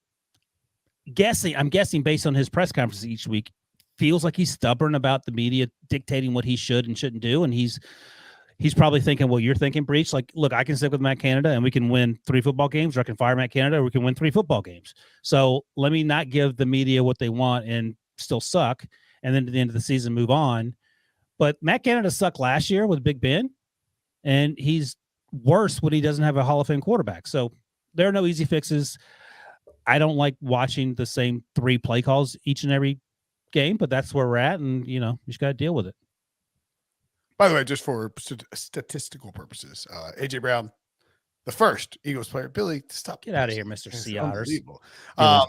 I'm guessing based on his press conferences each week, feels like he's stubborn about the media dictating what he should and shouldn't do, and he's probably thinking, well, you're thinking, Breech, like, look, I can stick with Matt Canada and we can win 3 football games, or I can fire Matt Canada, or we can win 3 football games. So let me not give the media what they want and still suck, and then at the end of the season move on. But Matt Canada sucked last year with Big Ben, and he's worse when he doesn't have a Hall of Fame quarterback. So there are no easy fixes. I don't like watching the same 3 play calls each and every game, but that's where we're at, and you just got to deal with it. By the way, just for statistical purposes, AJ Brown, the first Eagles player. Billy, stop. Get out of here, Mr. Sea Otters.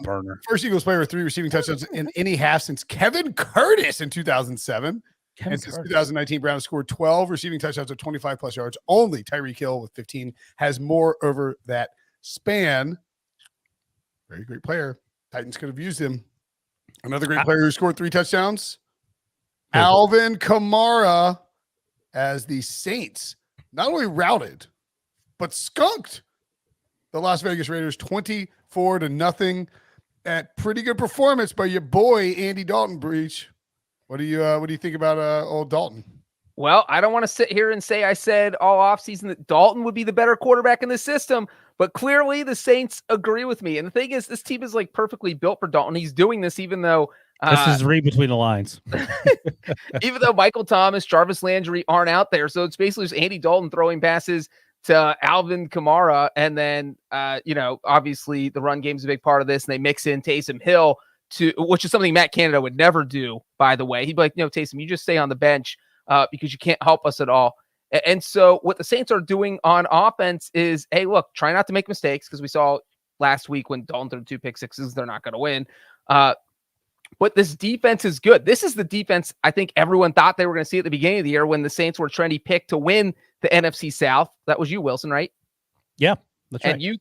Burner. First Eagles player with 3 receiving touchdowns in any half since Kevin Curtis in 2007. And since 2019, Brown scored 12 receiving touchdowns of 25 plus yards. Only Tyreek Hill with 15 has more over that span. Very great player. Titans could have used him. Another great player who scored 3 touchdowns, Alvin Kamara, as the Saints not only routed, but skunked the Las Vegas Raiders 24-0. At pretty good performance by your boy Andy Dalton. Breech. What do you think about old Dalton? Well, I don't want to sit here and say I said all offseason that Dalton would be the better quarterback in the system, but clearly the Saints agree with me. And the thing is, this team is like perfectly built for Dalton. He's doing this even though this is read between the lines. Even though Michael Thomas, Jarvis Landry aren't out there. So it's basically just Andy Dalton throwing passes to Alvin Kamara. And then, obviously the run game is a big part of this. And they mix in Taysom Hill, which is something Matt Canada would never do, by the way. He'd be like, no, Taysom, you just stay on the bench because you can't help us at all. And so what the Saints are doing on offense is, hey, look, try not to make mistakes, because we saw last week when Dalton threw 2 pick sixes, they're not going to win. But this defense is good. This is the defense I think everyone thought they were going to see at the beginning of the year when the Saints were trendy pick to win the NFC South. That was you, Wilson, right? Yeah, that's right. And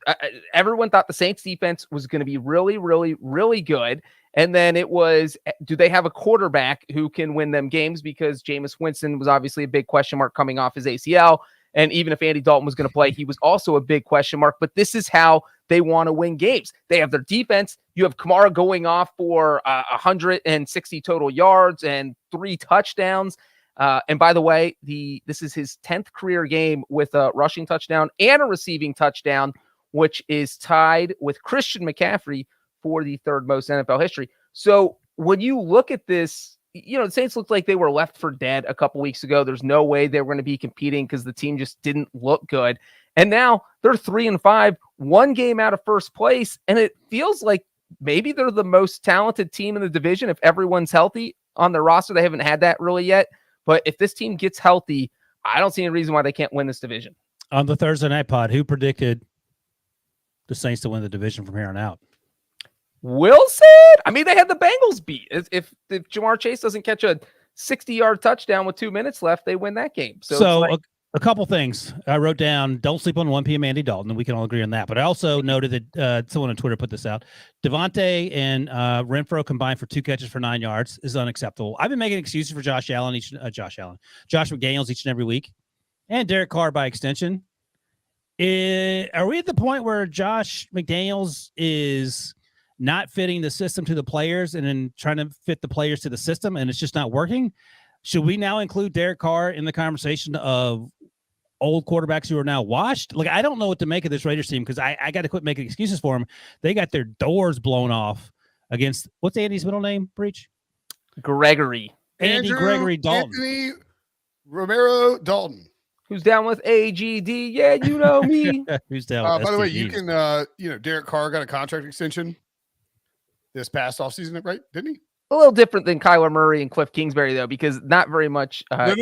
everyone thought the Saints defense was going to be really, really, really good. And then it was, do they have a quarterback who can win them games? Because Jameis Winston was obviously a big question mark coming off his ACL. And even if Andy Dalton was going to play, he was also a big question mark. But this is how they want to win games. They have their defense. You have Kamara going off for 160 total yards and 3 touchdowns. And by the way, this is his 10th career game with a rushing touchdown and a receiving touchdown, which is tied with Christian McCaffrey for the 3rd most NFL history. So when you look at this, the Saints looked like they were left for dead a couple weeks ago. There's no way they were going to be competing because the team just didn't look good. And now they're 3-5, one game out of first place. And it feels like maybe they're the most talented team in the division if everyone's healthy on their roster. They haven't had that really yet. But if this team gets healthy, I don't see any reason why they can't win this division. On the Thursday night pod, who predicted the Saints to win the division from here on out? Wilson? I mean, they had the Bengals beat. If Jamar Chase doesn't catch a 60-yard touchdown with 2 minutes left, they win that game. So a couple things I wrote down. Don't sleep on 1 p.m. Andy Dalton, and we can all agree on that. But I also noted that someone on Twitter put this out. Devontae and Renfro combined for 2 catches for 9 yards is unacceptable. I've been making excuses for Josh McDaniels each and every week, and Derek Carr by extension. Are we at the point where Josh McDaniels is not fitting the system to the players and then trying to fit the players to the system, and it's just not working? Should we now include Derek Carr in the conversation of old quarterbacks who are now washed? Like, I don't know what to make of this Raiders team because I got to quit making excuses for them. They got their doors blown off against, what's Andy's middle name, Breech? Gregory. Gregory Dalton. Anthony Romero Dalton. Who's down with AGD? Yeah, you know me. Who's down with By the way, STDs? you can, Derek Carr got a contract extension this past offseason, right? Didn't he? A little different than Kyler Murray and Cliff Kingsbury, though, because not very much. No.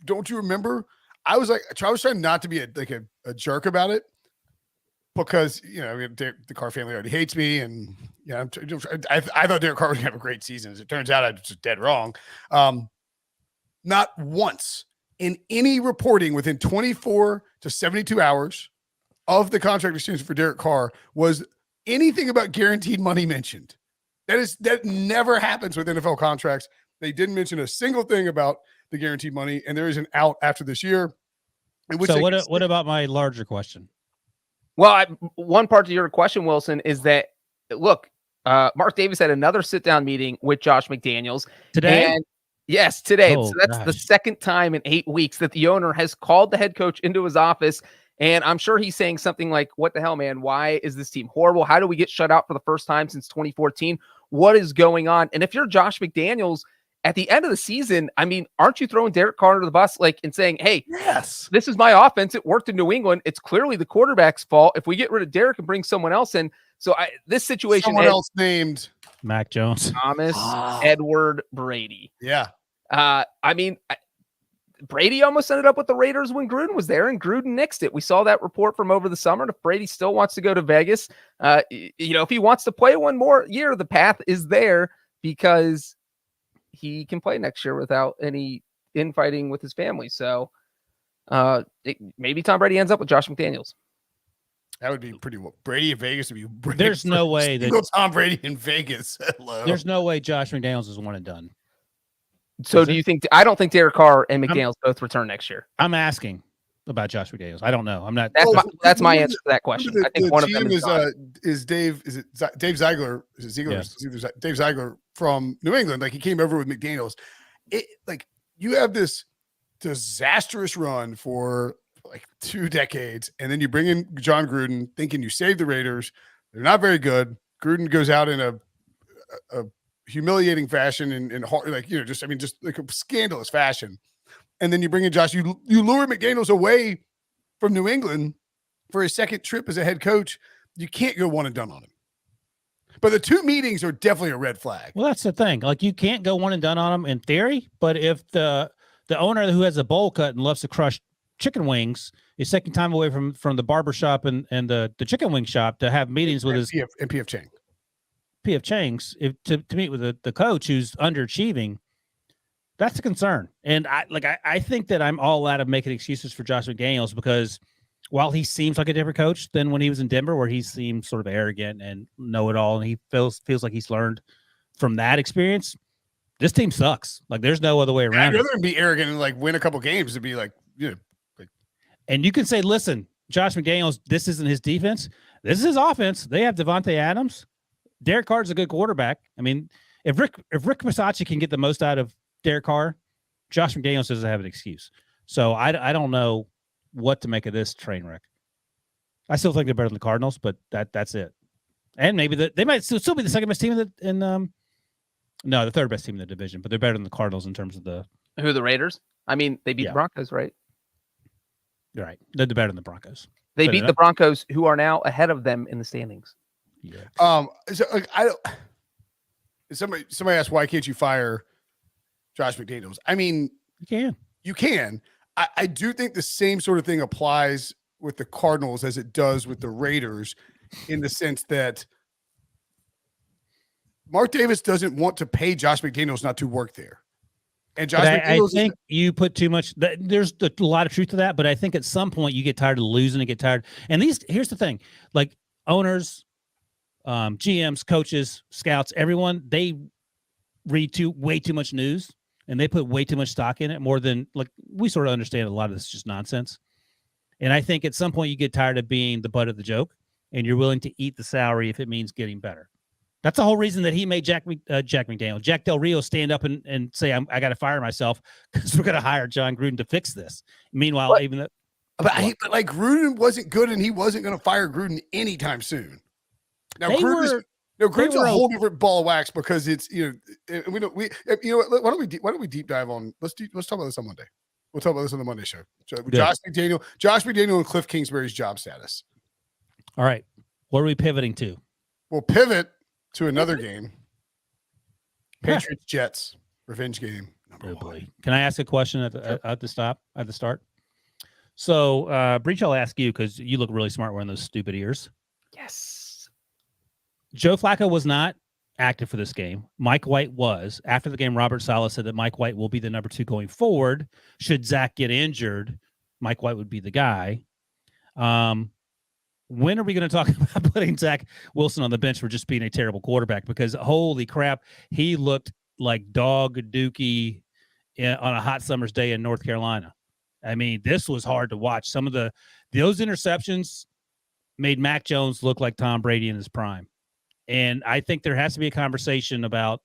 Don't you remember? I was trying not to be a jerk about it because, the Carr family already hates me. And, I thought Derek Carr was going to have a great season. As it turns out, I was just dead wrong. Not once in any reporting within 24 to 72 hours of the contract exchange for Derek Carr was anything about guaranteed money mentioned. That never happens with NFL contracts. They didn't mention a single thing about the guaranteed money, and there is an out after this year. So what about my larger question? Well, one part to your question, Wilson, is that, look, Mark Davis had another sit-down meeting with Josh McDaniels. Today? And yes, today. Oh, so that's the second time in 8 weeks that the owner has called the head coach into his office. And I'm sure he's saying something like, what the hell, man? Why is this team horrible? How do we get shut out for the first time since 2014? What is going on? And if you're Josh McDaniels at the end of the season, I mean, aren't you throwing Derek Carr under the bus, and saying, hey, yes, this is my offense. It worked in New England. It's clearly the quarterback's fault. If we get rid of Derek and bring someone else in. So this situation, someone else named Mac Jones, Thomas Edward Brady. Yeah. Brady almost ended up with the Raiders when Gruden was there, and Gruden nixed it. We saw that report from over the summer. And if Brady still wants to go to Vegas, if he wants to play one more year, the path is there because he can play next year without any infighting with his family. So maybe Tom Brady ends up with Josh McDaniels. That would be pretty well. Brady in Vegas would be Brady. There's no way that Tom Brady in Vegas. Hello. There's no way Josh McDaniels is one and done. So do you think? I don't think Derek Carr and McDaniels both return next year. I'm asking about Josh McDaniels. I don't know. I'm not. That's my answer to that question. I think one of them is Dave. Is it Dave Ziegler? Is it Ziegler? Yeah. Dave Ziegler from New England. He came over with McDaniels. You have this disastrous run for 2 decades, and then you bring in John Gruden, thinking you saved the Raiders. They're not very good. Gruden goes out in a humiliating fashion and hard, just a scandalous fashion. And then you bring in Josh, you lure McDaniels away from New England for his second trip as a head coach. You can't go one and done on him. But the 2 meetings are definitely a red flag. Well, that's the thing. You can't go one and done on him in theory, but if the owner who has a bowl cut and loves to crush chicken wings is taking time away from the barbershop and the chicken wing shop to have meetings with his PF Chang. PF Chang's to meet with the coach who's underachieving, that's a concern. And I think that I'm all out of making excuses for Josh McDaniels because while he seems like a different coach than when he was in Denver, where he seemed sort of arrogant and know-it-all, and he feels like he's learned from that experience, this team sucks. There's no other way around it. I'd rather be arrogant and win a couple games to be And you can say, listen, Josh McDaniels, this isn't his defense. This is his offense. They have Devontae Adams. Derek Carr's a good quarterback. I mean, if Rick Bisaccia can get the most out of Derek Carr, Josh McDaniels doesn't have an excuse. So I don't know what to make of this train wreck. I still think they're better than the Cardinals, but that's it. And maybe they might still be the second best team the third best team in the division, but they're better than the Cardinals in terms of the Who are the Raiders? I mean, they beat the Broncos, right? right. They're better than the Broncos. They Set beat it the up. Broncos, who are now ahead of them in the standings. Yeah. So, like, I don't. Somebody asked, why can't you fire Josh McDaniels? I mean, you can. I do think the same sort of thing applies with the Cardinals as it does with the Raiders, in the sense that Mark Davis doesn't want to pay Josh McDaniels not to work there. And Josh McDaniels, I think you put too much. There's a lot of truth to that, but I think at some point you get tired of losing and get tired. And here's the thing: like owners, GMs, coaches, scouts, everyone, they read way too much news and they put way too much stock in it. More than, like, we sort of understand a lot of this is just nonsense. And I think at some point you get tired of being the butt of the joke, and you're willing to eat the salary if it means getting better. That's the whole reason that he made Jack Del Rio stand up and say, I got to fire myself because we're going to hire John Gruden to fix this. Meanwhile, but like Gruden wasn't good, and he wasn't going to fire Gruden anytime soon. Now Gruden's a whole different ball of wax, because it's, why don't we deep dive on? Let's talk about this on Monday. We'll talk about this on the Monday show. So Josh McDaniel, and Cliff Kingsbury's job status. All right, what are we pivoting to? We'll pivot to another game. Patriots Jets revenge game number one. Can I ask a question at the start? So, Breech, I'll ask you because you look really smart wearing those stupid ears. Yes. Joe Flacco was not active for this game. Mike White was. After the game, Robert Saleh said that Mike White will be the number 2 going forward. Should Zach get injured, Mike White would be the guy. When are we going to talk about putting Zach Wilson on the bench for just being a terrible quarterback? Because holy crap, he looked like dog dookie on a hot summer's day in North Carolina. I mean, this was hard to watch. Some of those interceptions made Mac Jones look like Tom Brady in his prime. And I think there has to be a conversation about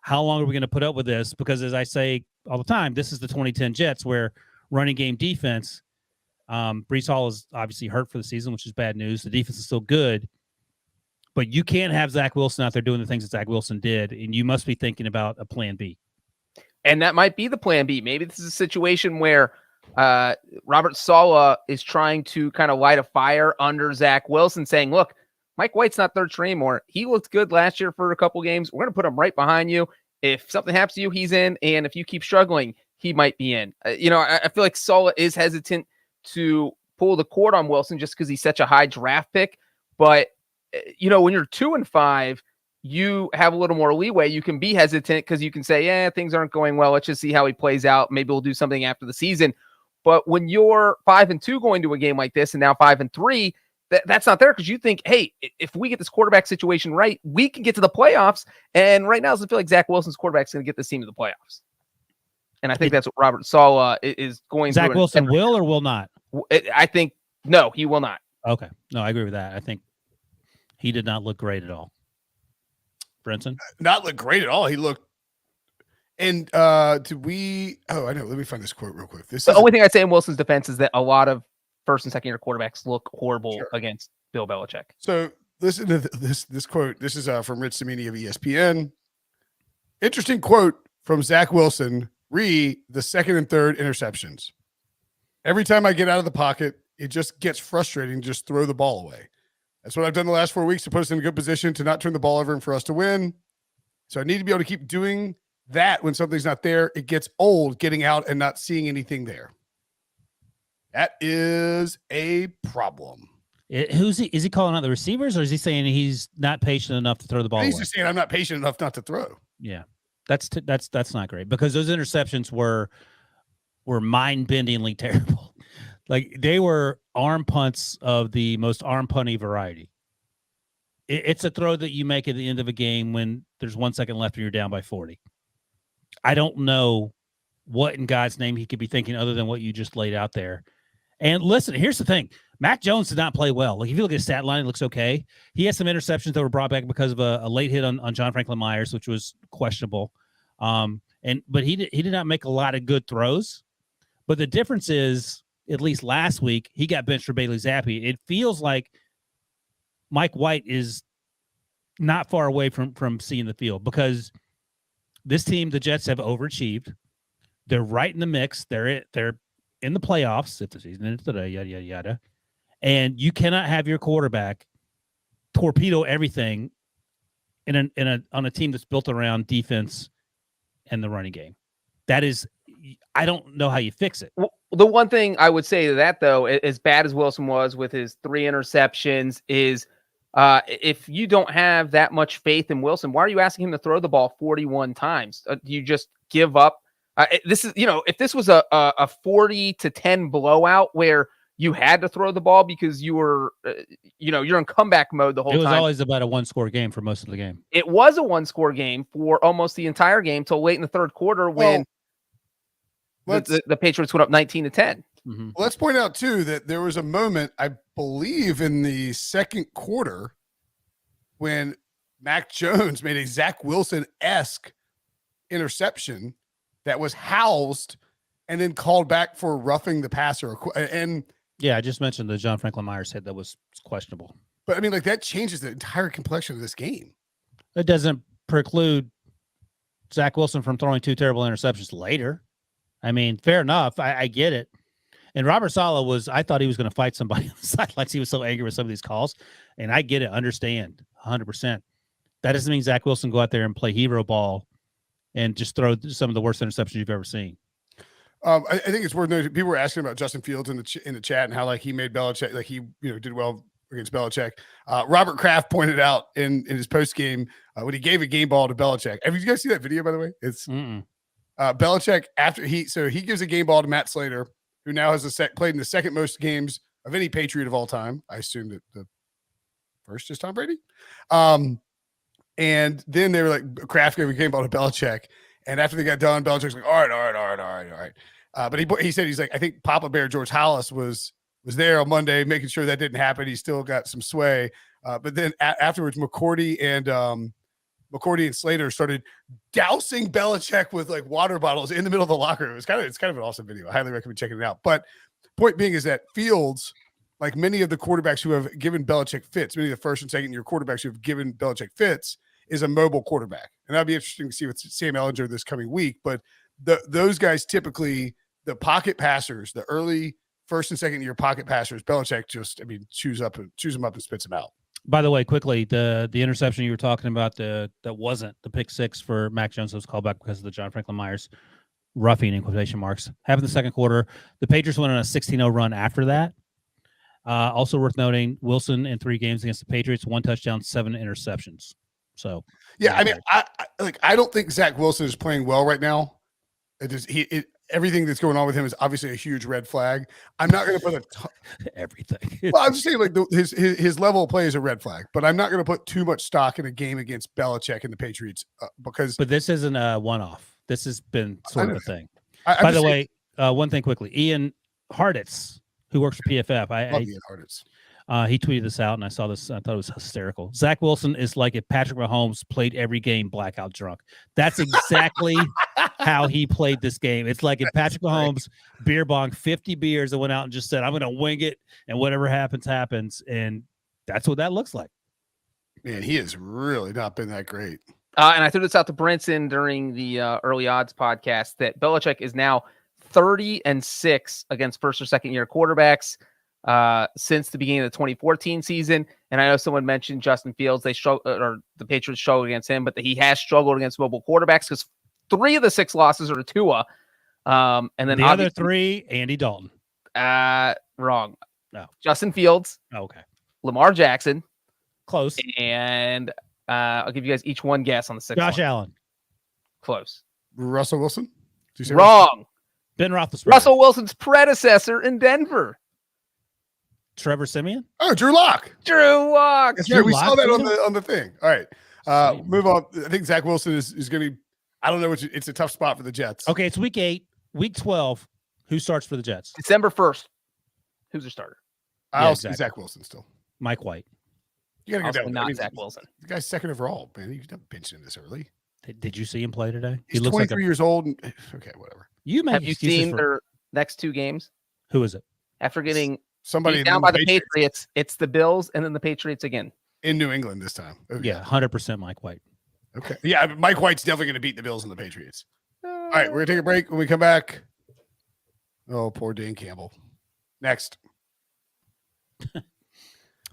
how long are we going to put up with this? Because as I say all the time, this is the 2010 Jets, where running game defense, Breece Hall is obviously hurt for the season, which is bad news. The defense is still good, but you can't have Zach Wilson out there doing the things that Zach Wilson did, and you must be thinking about a plan B. And that might be the plan B. Maybe this is a situation where Robert Saleh is trying to kind of light a fire under Zach Wilson, saying, look, Mike White's not third string anymore. He looked good last year for a couple games. We're going to put him right behind you. If something happens to you, he's in. And if you keep struggling, he might be in. I feel like Saleh is hesitant to pull the cord on Wilson just because he's such a high draft pick. But, when you're 2-5, you have a little more leeway. You can be hesitant because you can say, things aren't going well. Let's just see how he plays out. Maybe we'll do something after the season. But when you're 5-2 going to a game like this, and now 5-3, that's not there, because you think, hey, if we get this quarterback situation right, we can get to the playoffs. And right now, it doesn't feel like Zach Wilson's quarterback's going to get this team to the playoffs. And I think that's what Robert Saleh is going to do. Zach Wilson will or will not? I think, no, he will not. Okay. No, I agree with that. I think he did not look great at all. Brinson? Not look great at all. He looked. And I know. Let me find this quote real quick. The only thing I'd say in Wilson's defense is that a lot of first and second year quarterbacks look horrible against Bill Belichick. So listen to this quote. This is from Rich Cimini of ESPN. Interesting quote from Zach Wilson, the second and third interceptions. Every time I get out of the pocket, it just gets frustrating to just throw the ball away. That's what I've done the last 4 weeks to put us in a good position to not turn the ball over and for us to win. So I need to be able to keep doing that when something's not there. It gets old getting out and not seeing anything there. That is a problem. Is he calling out the receivers, or is he saying he's not patient enough to throw the ball away? He's just saying I'm not patient enough not to throw. Yeah, that's not great, because those interceptions were mind-bendingly terrible. Like, they were arm punts of the most arm punty variety. It's a throw that you make at the end of a game when there's 1 second left and you're down by 40. I don't know what in God's name he could be thinking other than what you just laid out there. And listen, here's the thing. Mac Jones did not play well. Like, if you look at his stat line, it looks okay. He had some interceptions that were brought back because of a late hit on John Franklin Myers, which was questionable. But he did not make a lot of good throws. But the difference is, at least last week, he got benched for Bailey Zappi. It feels like Mike White is not far away from seeing the field, because this team, the Jets, have overachieved. They're right in the mix. They're in the playoffs, if the season ends today, yada, yada, yada. And you cannot have your quarterback torpedo everything on a team that's built around defense and the running game. That is, I don't know how you fix it. Well, the one thing I would say to that, though, as bad as Wilson was with his 3 interceptions, is if you don't have that much faith in Wilson, why are you asking him to throw the ball 41 times? Do you just give up? This is, if this was a 40-10 blowout where you had to throw the ball because you were, you're in comeback mode the whole time. It was always about a 1-score game for most of the game. It was a 1-score game for almost the entire game till late in the third quarter when the Patriots went up 19-10. Mm-hmm. Let's point out too that there was a moment, I believe, in the second quarter when Mac Jones made a Zach Wilson-esque interception that was housed and then called back for roughing the passer. And yeah, I just mentioned the John Franklin Myers hit that was questionable. But I mean, like, that changes the entire complexion of this game. It doesn't preclude Zach Wilson from throwing 2 terrible interceptions later. I mean, fair enough. I get it. And Robert Saleh I thought he was going to fight somebody on the sidelines. He was so angry with some of these calls. And I get it, understand 100%. That doesn't mean Zach Wilson go out there and play hero ball and just throw some of the worst interceptions you've ever seen. I think it's worth noting. People were asking about Justin Fields in the chat and how, like, he made Belichick, like, he did well against Belichick. Robert Kraft pointed out in his post game when he gave a game ball to Belichick. Have you guys seen that video, by the way? It's Belichick after he gives a game ball to Matt Slater, who now has played in the second most games of any Patriot of all time. I assume that the first is Tom Brady. And then they were like, Kraft gave a game ball to Belichick. And after they got done, Belichick's like, all right. But he said, he's like, I think Papa Bear George Hollis was there on Monday, making sure that didn't happen. He still got some sway. But then afterwards, McCourty and Slater started dousing Belichick with, like, water bottles in the middle of the locker room. It's kind of an awesome video. I highly recommend checking it out. But point being is that Fields, like many of the quarterbacks who have given Belichick fits, many of the first and second year quarterbacks who have given Belichick fits, is a mobile quarterback. And that'll be interesting to see with Sam Ehlinger this coming week. But those guys, typically the pocket passers, the early first and second year pocket passers, Belichick just, chews them up and spits them out. By the way, quickly, the interception you were talking about, that wasn't the pick 6 for Mac Jones, was called back because of the John Franklin Myers roughing in quotation marks. Happened in the second quarter. The Patriots went on a 16-0 run after that. Also worth noting, Wilson in 3 games against the Patriots, 1 touchdown, 7 interceptions. So yeah, I don't think Zach Wilson is playing well right now. Everything that's going on with him is obviously a huge red flag. I'm not going to put everything. Well, I'm just saying, like, his level of play is a red flag, but I'm not going to put too much stock in a game against Belichick and the Patriots because. But this isn't a one-off. This has been sort of a thing. By the way, one thing quickly, Ian Hartitz, who works for PFF, Ian Hartitz. He tweeted this out, and I saw this. I thought it was hysterical. Zach Wilson is like if Patrick Mahomes played every game blackout drunk. That's exactly how he played this game. It's like if Patrick Mahomes beer bonged 50 beers and went out and just said, I'm going to wing it, and whatever happens, happens. And that's what that looks like. Man, he has really not been that great. And I threw this out to Brinson during the Early Odds podcast that Belichick is now 30-6 against first or second year quarterbacks since the beginning of the 2014 season. And I know someone mentioned Justin Fields. They struggle, or the Patriots struggled against him, but he has struggled against mobile quarterbacks because 3 of the 6 losses are to Tua. And then the other 3, Andy Dalton. Wrong. No. Justin Fields. Okay. Lamar Jackson. Close. And I'll give you guys each one guess on the 6th. Josh Allen. Close. Russell Wilson. Did you say wrong? Ben Roethlisberger. Russell Wilson's predecessor in Denver. Trevor Siemian. Oh, Drew Lock. Drew Lock. That's right. We saw that on the thing. All right. Move on. I think Zach Wilson is going to be. I don't know. It's a tough spot for the Jets. Okay, it's week 8, week 12. Who starts for the Jets? December 1st. Who's their starter? I'll see Zach Wilson still. Mike White. You got to go down. Not Zach Wilson. The guy's second overall, man. He's not benching him this early. Did you see him play today? He's 23 years old. Okay, whatever. Have you seen their next 2 games? Who is it? After getting somebody down by the Patriots, it's the Bills and then the Patriots again. In New England this time. Okay. Yeah, 100% Mike White. Okay. Yeah, Mike White's definitely going to beat the Bills and the Patriots. All right, we're going to take a break. When we come back, Oh, poor Dan Campbell. Next.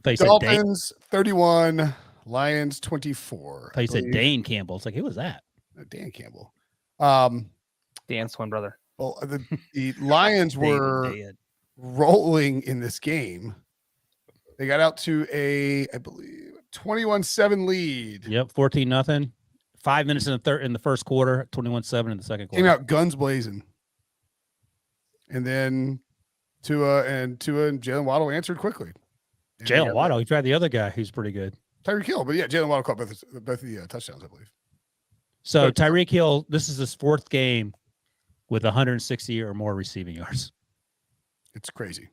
They said Dane. Dolphins 31, Lions 24. They said Dane Campbell. It's like, who was that? Dan Campbell. Dan's twin brother. Well, the Lions were rolling in this game. They got out to I believe, 21-7 lead. Yep, 14-0. 5 minutes in the first quarter, 21-7 in the second quarter. Came out guns blazing. And then Tua and Jalen Waddle answered quickly. Jalen Waddle, he tried the other guy who's pretty good. Tyreek Hill, but yeah, Jalen Waddle caught both the touchdowns, I believe. So Tyreek Hill, this is his fourth game with 160 or more receiving yards. It's crazy.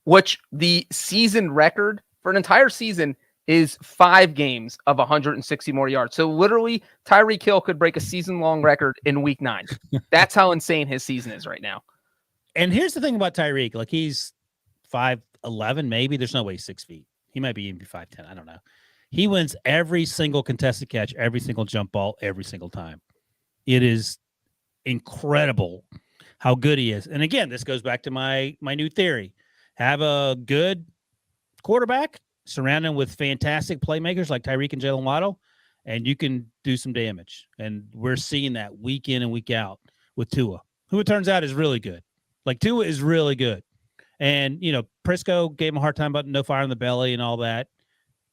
Which the season record for an entire season is 5 games of 160 more yards. So literally, Tyreek Hill could break a season-long record in week 9. That's how insane his season is right now. And here's the thing about Tyreek. Like, he's 5'11", maybe. There's no way he's 6 feet. He might be even 5'10". I don't know. He wins every single contested catch, every single jump ball, every single time. It is incredible how good he is. And again, this goes back to my new theory. Have a good quarterback, surround him with fantastic playmakers like Tyreek and Jalen Waddle, and you can do some damage. And we're seeing that week in and week out with Tua, who it turns out is really good. Like, Tua is really good. And, Prisco gave him a hard time about no fire in the belly and all that.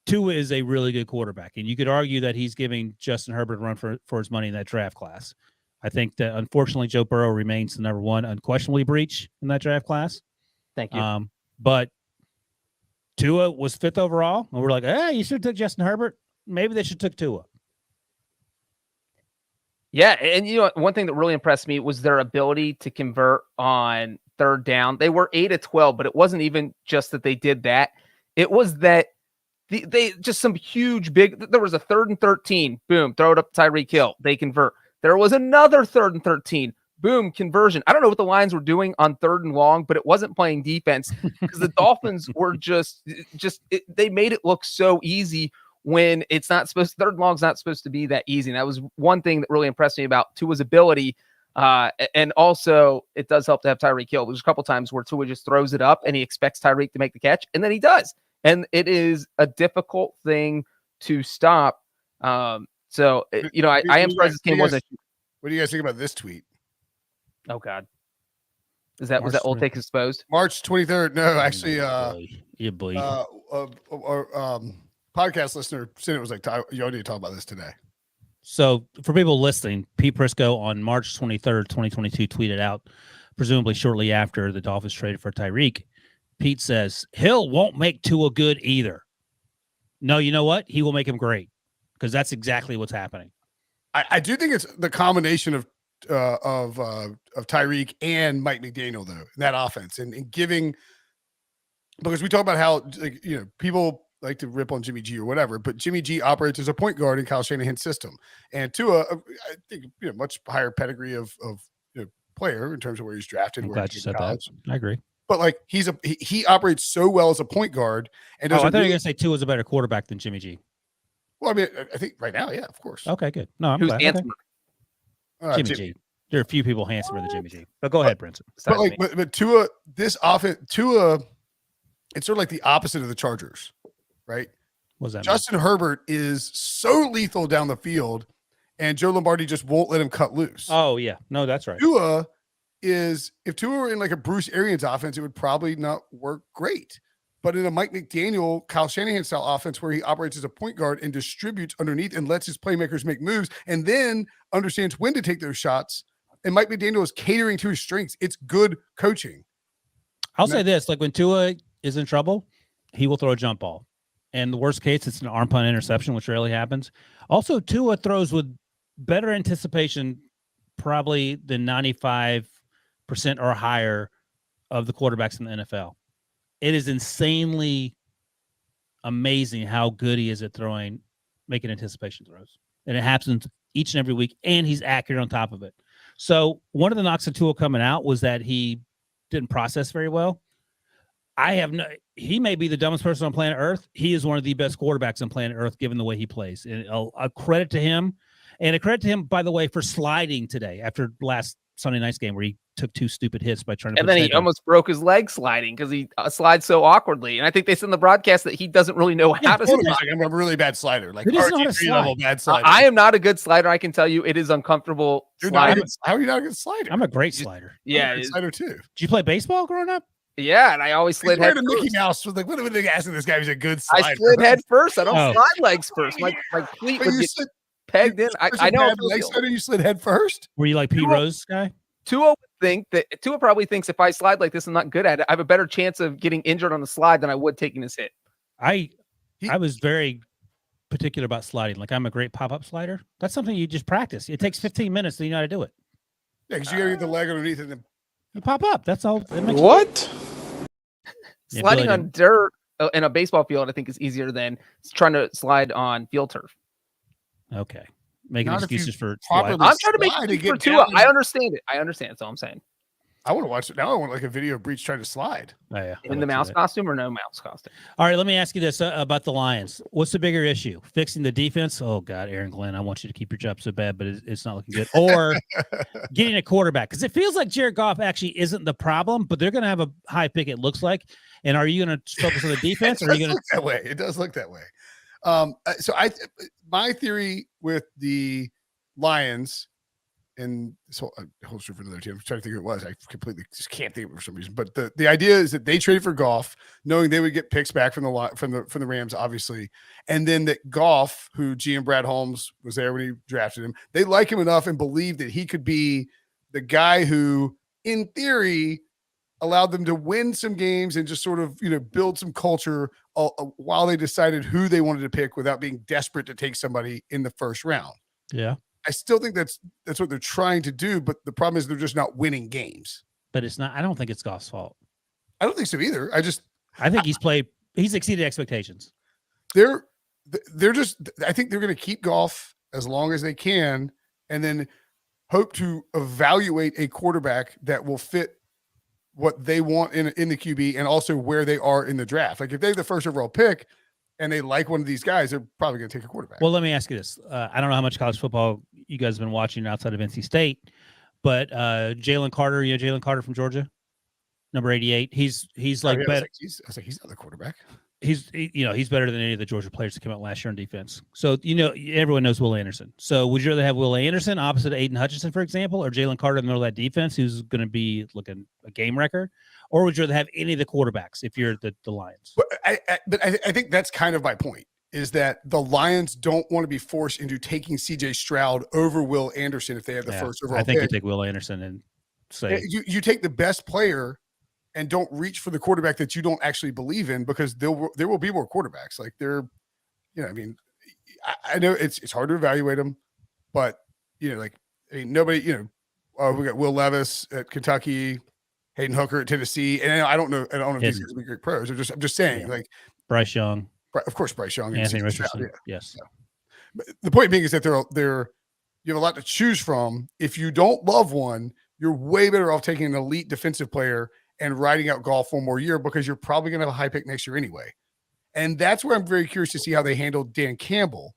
Tua is a really good quarterback. And you could argue that he's giving Justin Herbert a run for his money in that draft class. I think that, unfortunately, Joe Burrow remains the number one unquestionably Breech in that draft class. Thank you. But Tua was 5th overall. And we're like, hey, you should have took Justin Herbert. Maybe they should have took Tua. Yeah, and one thing that really impressed me was their ability to convert on third down. They were 8 of 12, but it wasn't even just that they did that. It was that they just some huge big. There was a 3rd and 13. Boom, throw it up to Tyreek Hill. They convert. There was another 3rd and 13. Boom, conversion. I don't know what the Lions were doing on 3rd and long, but it wasn't playing defense because the Dolphins were they made it look so easy when it's not supposed. 3rd and long is not supposed to be that easy. And that was one thing that really impressed me about Tua's ability. And also, it does help to have Tyreek Hill. There's a couple times where Tua just throws it up and he expects Tyreek to make the catch, and then he does. And it is a difficult thing to stop. I am surprised this game wasn't. What do you guys think about this tweet? Oh God, was that old take exposed? March 23rd. No, actually, podcast listener said it was like, you need to talk about this today. So for people listening, Pete Prisco on March 23rd, 2022 tweeted out, presumably shortly after the Dolphins traded for Tyreek. Pete says, Hill won't make Tua good either. No, you know what? He will make him great, because that's exactly what's happening. I do think it's the combination of Tyreek and Mike McDaniel, though, in that offense, and giving, because we talk about how, people like to rip on Jimmy G or whatever, but Jimmy G operates as a point guard in Kyle Shanahan's system, and Tua, I think, much higher pedigree of player in terms of where he's drafted. I'm glad you said that. I agree. But like he operates so well as a point guard, and I thought you were gonna say Tua is a better quarterback than Jimmy G. Well, I mean, I think right now, yeah, of course. Okay, good. No, I'm glad. Okay. Jimmy G. There are a few people handsomer than Jimmy G. But go ahead, Brinson. But Tua, this offense, it's sort of like the opposite of the Chargers, right? What's that? Justin Herbert is so lethal down the field, and Joe Lombardi just won't let him cut loose. Oh yeah, no, that's right. If Tua were in like a Bruce Arians offense, it would probably not work great. But in a Mike McDaniel, Kyle Shanahan style offense where he operates as a point guard and distributes underneath and lets his playmakers make moves and then understands when to take those shots, and Mike McDaniel is catering to his strengths, it's good coaching. I'll say this, like when Tua is in trouble, he will throw a jump ball. And the worst case, it's an arm punt interception, which rarely happens. Also, Tua throws with better anticipation probably than 95% or higher of the quarterbacks in the NFL. It is insanely amazing how good he is at making anticipation throws. And it happens each and every week, and he's accurate on top of it. So one of the knocks of Tua coming out was that he didn't process very well. He may be the dumbest person on planet Earth. He is one of the best quarterbacks on planet Earth, given the way he plays. And a credit to him. And a credit to him, by the way, for sliding today after last Sunday night's game where he took 2 stupid hits by trying to. And then he almost broke his leg sliding because he slides so awkwardly. And I think they said in the broadcast that he doesn't really know how to slide. Like, I'm a really bad slider. Like RG3 level bad slider. I am not a good slider. I can tell you it is uncomfortable. How are you not a good slider? I'm a great slider. Yeah, I'm a good slider too. Did you play baseball growing up? Yeah, and I always slid head Mickey first. Mouse was like, what are they asking this guy? He's a good slider. I slid head first. I don't Oh. slide legs first. My cleat would get pegged in. I know. Leg slider, you slid head first. Were you like Pete Rose guy? Tua probably thinks if I slide like this, I'm not good at it. I have a better chance of getting injured on the slide than I would taking this hit. I was very particular about sliding. Like I'm a great pop-up slider. That's something you just practice. It takes 15 minutes, so you know how to do it. Yeah, because you gotta get the leg underneath and then You pop up. That's all. What? Yeah, Sliding Billy on dirt in a baseball field, I think, is easier than trying to slide on field turf. Okay. Making Not if excuses you for properly sliding. I'm trying to make slide it to easy for get Tua. down. I understand it. That's all I'm saying. I want to watch it now. I want like a video of Breech trying to slide. Oh, yeah. In the mouse costume or no mouse costume? All right, let me ask you this about the Lions. What's the bigger issue? Fixing the defense? Oh, God, Aaron Glenn, I want you to keep your job so bad, but it's not looking good. Or getting a quarterback? Because it feels like Jared Goff actually isn't the problem, but they're going to have a high pick, it looks like. And are you going to focus on the defense? Or are you going to that way? It does look that way. So my theory with the Lions, and this whole holds true for another team. I'm trying to think who it was. I completely just can't think of it for some reason. But the idea is that they traded for Goff, knowing they would get picks back from the Rams, obviously, and then that Goff, who GM Brad Holmes was there when he drafted him, they like him enough and believe that he could be the guy who, in theory, allowed them to win some games and just sort of build some culture while they decided who they wanted to pick without being desperate to take somebody in the first round. Yeah. I still think that's what they're trying to do, but the problem is they're just not winning games. But it's not. I don't think it's Goff's fault. I don't think so either. I think he's exceeded expectations. They're just. I think they're going to keep Goff as long as they can, and then hope to evaluate a quarterback that will fit what they want in the QB and also where they are in the draft. Like if they have the first overall pick and they like one of these guys, they're probably going to take a quarterback. Well, let me ask you this. I don't know how much college football you guys have been watching outside of NC State, but Jalen Carter, Jalen Carter from Georgia, number 88. He's like better. I was like, he's not the quarterback. He's better than any of the Georgia players that came out last year on defense. So, everyone knows Will Anderson. So would you rather have Will Anderson opposite of Aiden Hutchinson, for example, or Jalen Carter in the middle of that defense who's going to be looking a game record? Or would you rather have any of the quarterbacks if you're the Lions? But I think that's kind of my point, is that the Lions don't want to be forced into taking C.J. Stroud over Will Anderson if they have the first overall pick. I think you take Will Anderson and say you take the best player and don't reach for the quarterback that you don't actually believe in, because there will be more quarterbacks. Like I know it's hard to evaluate them, but nobody, we got Will Levis at Kentucky, Hayden Hooker at Tennessee, and I don't know if these guys will be great pros. I'm just saying, like Bryce Young, of course, Bryce Young, and Anthony Richardson. Yes. Yeah. But the point being is that you have a lot to choose from. If you don't love one, you're way better off taking an elite defensive player and riding out Goff one more year, because you're probably going to have a high pick next year anyway. And that's where I'm very curious to see how they handle Dan Campbell.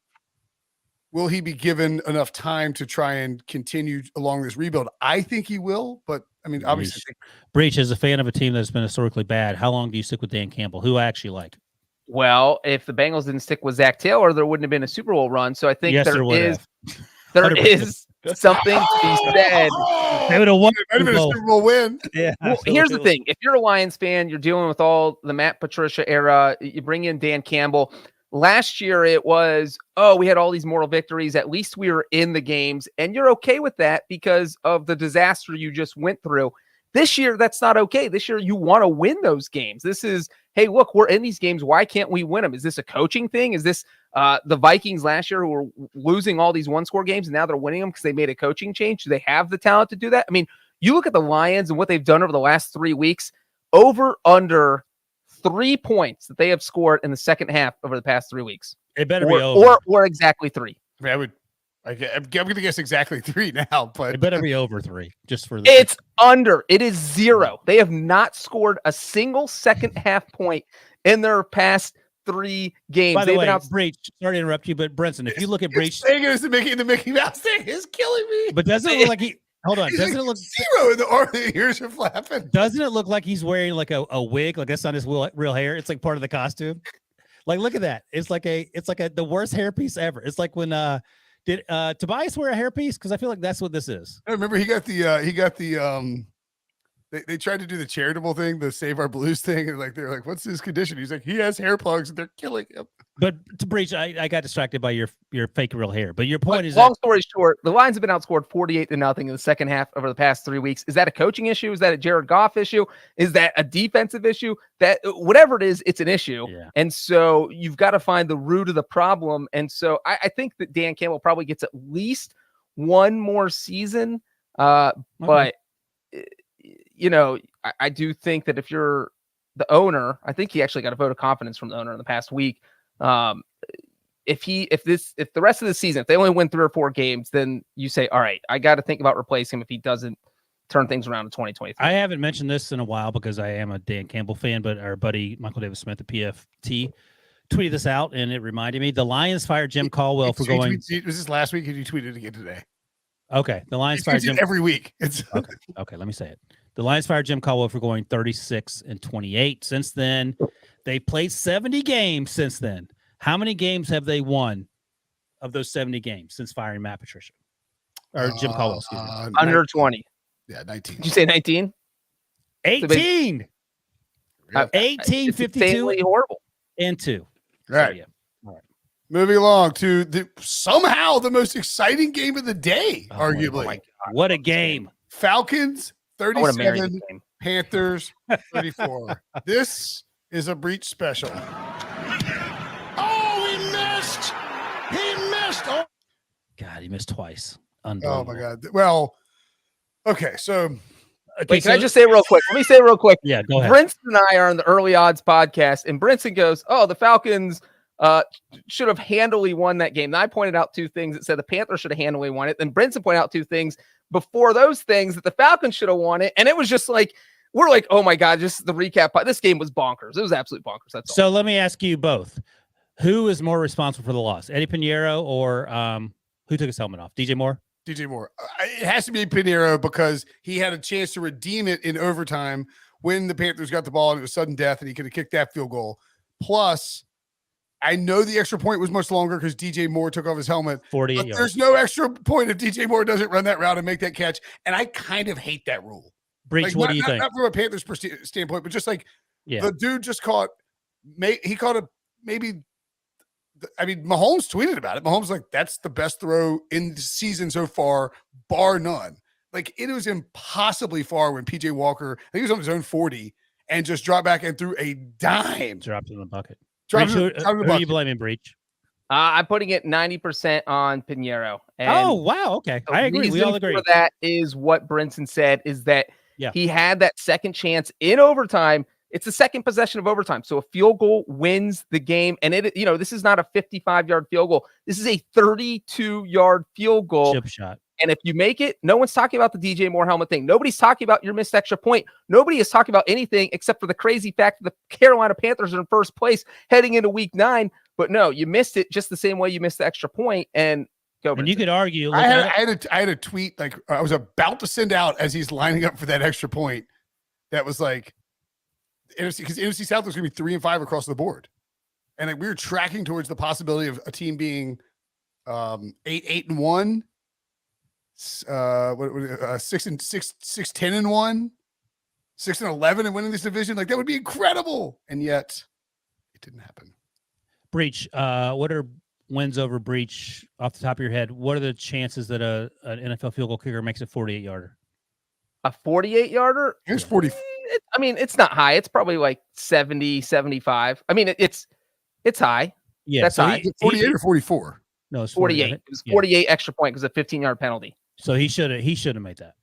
Will he be given enough time to try and continue along this rebuild? I think he will, but I mean, obviously. Breech, as a fan of a team that's been historically bad, how long do you stick with Dan Campbell, who I actually like? Well, if the Bengals didn't stick with Zach Taylor, there wouldn't have been a Super Bowl run. So I think there is something to be said. They would have won. It might have been a Super Bowl win. Yeah. Well, here's the thing. If you're a Lions fan, you're dealing with all the Matt Patricia era. You bring in Dan Campbell. Last year, it was, we had all these moral victories. At least we were in the games. And you're okay with that because of the disaster you just went through. This year, that's not okay. This year, you want to win those games. This is, hey, look, we're in these games. Why can't we win them? Is this a coaching thing? Is this the Vikings last year who were losing all these one-score games and now they're winning them because they made a coaching change? Do they have the talent to do that? I mean, you look at the Lions and what they've done over the last 3 weeks, under 3 points that they have scored in the second half over the past 3 weeks. It better be over. Or exactly 3. I mean, I'm going to guess exactly 3 now, but it better be over 3. Just for it's under. It is 0. They have not scored a single second half point in their past 3 games. By the way, Breech, sorry to interrupt you, but Brinson, if you look at Breech, saying it is the Mickey Mouse thing is killing me. But doesn't it look like Hold on. He's Doesn't like, it look 0 in the arm? The ears are flapping. Doesn't it look like he's wearing like a wig? Like that's not his real hair. It's like part of the costume. Like, look at that. It's like the worst hairpiece ever. It's like when did Tobias wear a hairpiece? Because I feel like that's what this is. I remember he got the they tried to do the charitable thing, the Save Our Blues thing, and like they're like, "What's his condition?" He's like, "He has hair plugs, and they're killing him." But to Breach, I got distracted by your fake real hair. But your point is, long story short, the Lions have been outscored 48-0 in the second half over the past 3 weeks. Is that a coaching issue? Is that a Jared Goff issue? Is that a defensive issue? That whatever it is, it's an issue. Yeah. And so you've got to find the root of the problem. And so I think that Dan Campbell probably gets at least one more season. But I do think that if you're the owner, I think he actually got a vote of confidence from the owner in the past week. If the rest of the season, if they only win 3 or 4 games, then you say, all right, I got to think about replacing him if he doesn't turn things around in 2023. I haven't mentioned this in a while because I am a Dan Campbell fan, but our buddy Michael Davis Smith, the PFT, tweeted this out, and it reminded me. The Lions fired Jim Caldwell for going. Was this last week? Or you tweeted it again today? Okay, the Lions fired Jim every week. It's okay. Let me say it. The Lions fired Jim Caldwell for going 36-28. Since then, they played 70 games. Since then, how many games have they won of those 70 games since firing Matt Patricia or Jim Caldwell? Excuse me. Under 20. Yeah, 19. Did you say 19? 18. 18, 52, horrible. And 2. Right. So, yeah. All right. Moving along to somehow the most exciting game of the day, arguably. My God, what a game. Falcons I want to marry 37, this game. Panthers 34. This is a Breech special. Oh, he missed. He missed. Oh, God, he missed twice. oh Unbelievable. my God. Well, okay, so Wait, can I just say real quick? Let me say real quick. Yeah, go ahead. Brinson and I are on the Early Odds podcast, and Brinson goes, "Oh, the Falcons should have handily won that game." And I pointed out 2 things that said the Panthers should have handily won it. Then Brinson pointed out 2 things before those things that the Falcons should have won it. And it was just like, we're like, oh my God, just the recap. This game was bonkers. It was absolute bonkers. That's all. So let me ask you both. Who is more responsible for the loss? Eddie Pinheiro or who took his helmet off? DJ Moore? DJ Moore. It has to be Pinheiro because he had a chance to redeem it in overtime when the Panthers got the ball and it was sudden death and he could have kicked that field goal. Plus, I know the extra point was much longer because DJ Moore took off his helmet. 48 but yards. there's no extra point if DJ Moore doesn't run that route and make that catch. And I kind of hate that rule. Breach, Like, what do you think? Not from a Panthers standpoint, but just like the dude just caught. He caught a maybe. I mean, Mahomes tweeted about it. Mahomes like, that's the best throw in the season so far, bar none. Like, it was impossibly far when PJ Walker, I think he was on his own 40, and just dropped back and threw a dime. Dropped in the bucket. Breach, Who are you blaming, Breach? I'm putting it 90% on Pinheiro. And oh, wow. Okay. I agree. We all agree. For that is what Brinson said, is that Yeah. he had that second chance in overtime. It's the second possession of overtime. So a field goal wins the game. And this is not a 55-yard field goal. This is a 32-yard field goal. Chip shot. And if you make it, no one's talking about the DJ Moore helmet thing. Nobody's talking about your missed extra point. Nobody is talking about anything except for the crazy fact that the Carolina Panthers are in first place heading into week 9. But no, you missed it just the same way you missed the extra point. And go. And you could argue. I had a tweet like I was about to send out as he's lining up for that extra point. That was like because NFC South was going to be 3-5 across the board, and like, we were tracking towards the possibility of a team being 8-1, 6-10-1, 6-11, and winning this division. Like, that would be incredible, and yet it didn't happen. Breach. What are wins over Breach off the top of your head? What are the chances that an NFL field goal kicker makes a 48-yarder? A 48-yarder? Here's 40. It's not high. It's probably like 70, 75. I mean, it's high. Yeah, that's so high. 48 or 44? No, it's 48. It was 48 extra point because of a 15-yard penalty. So he should have made that.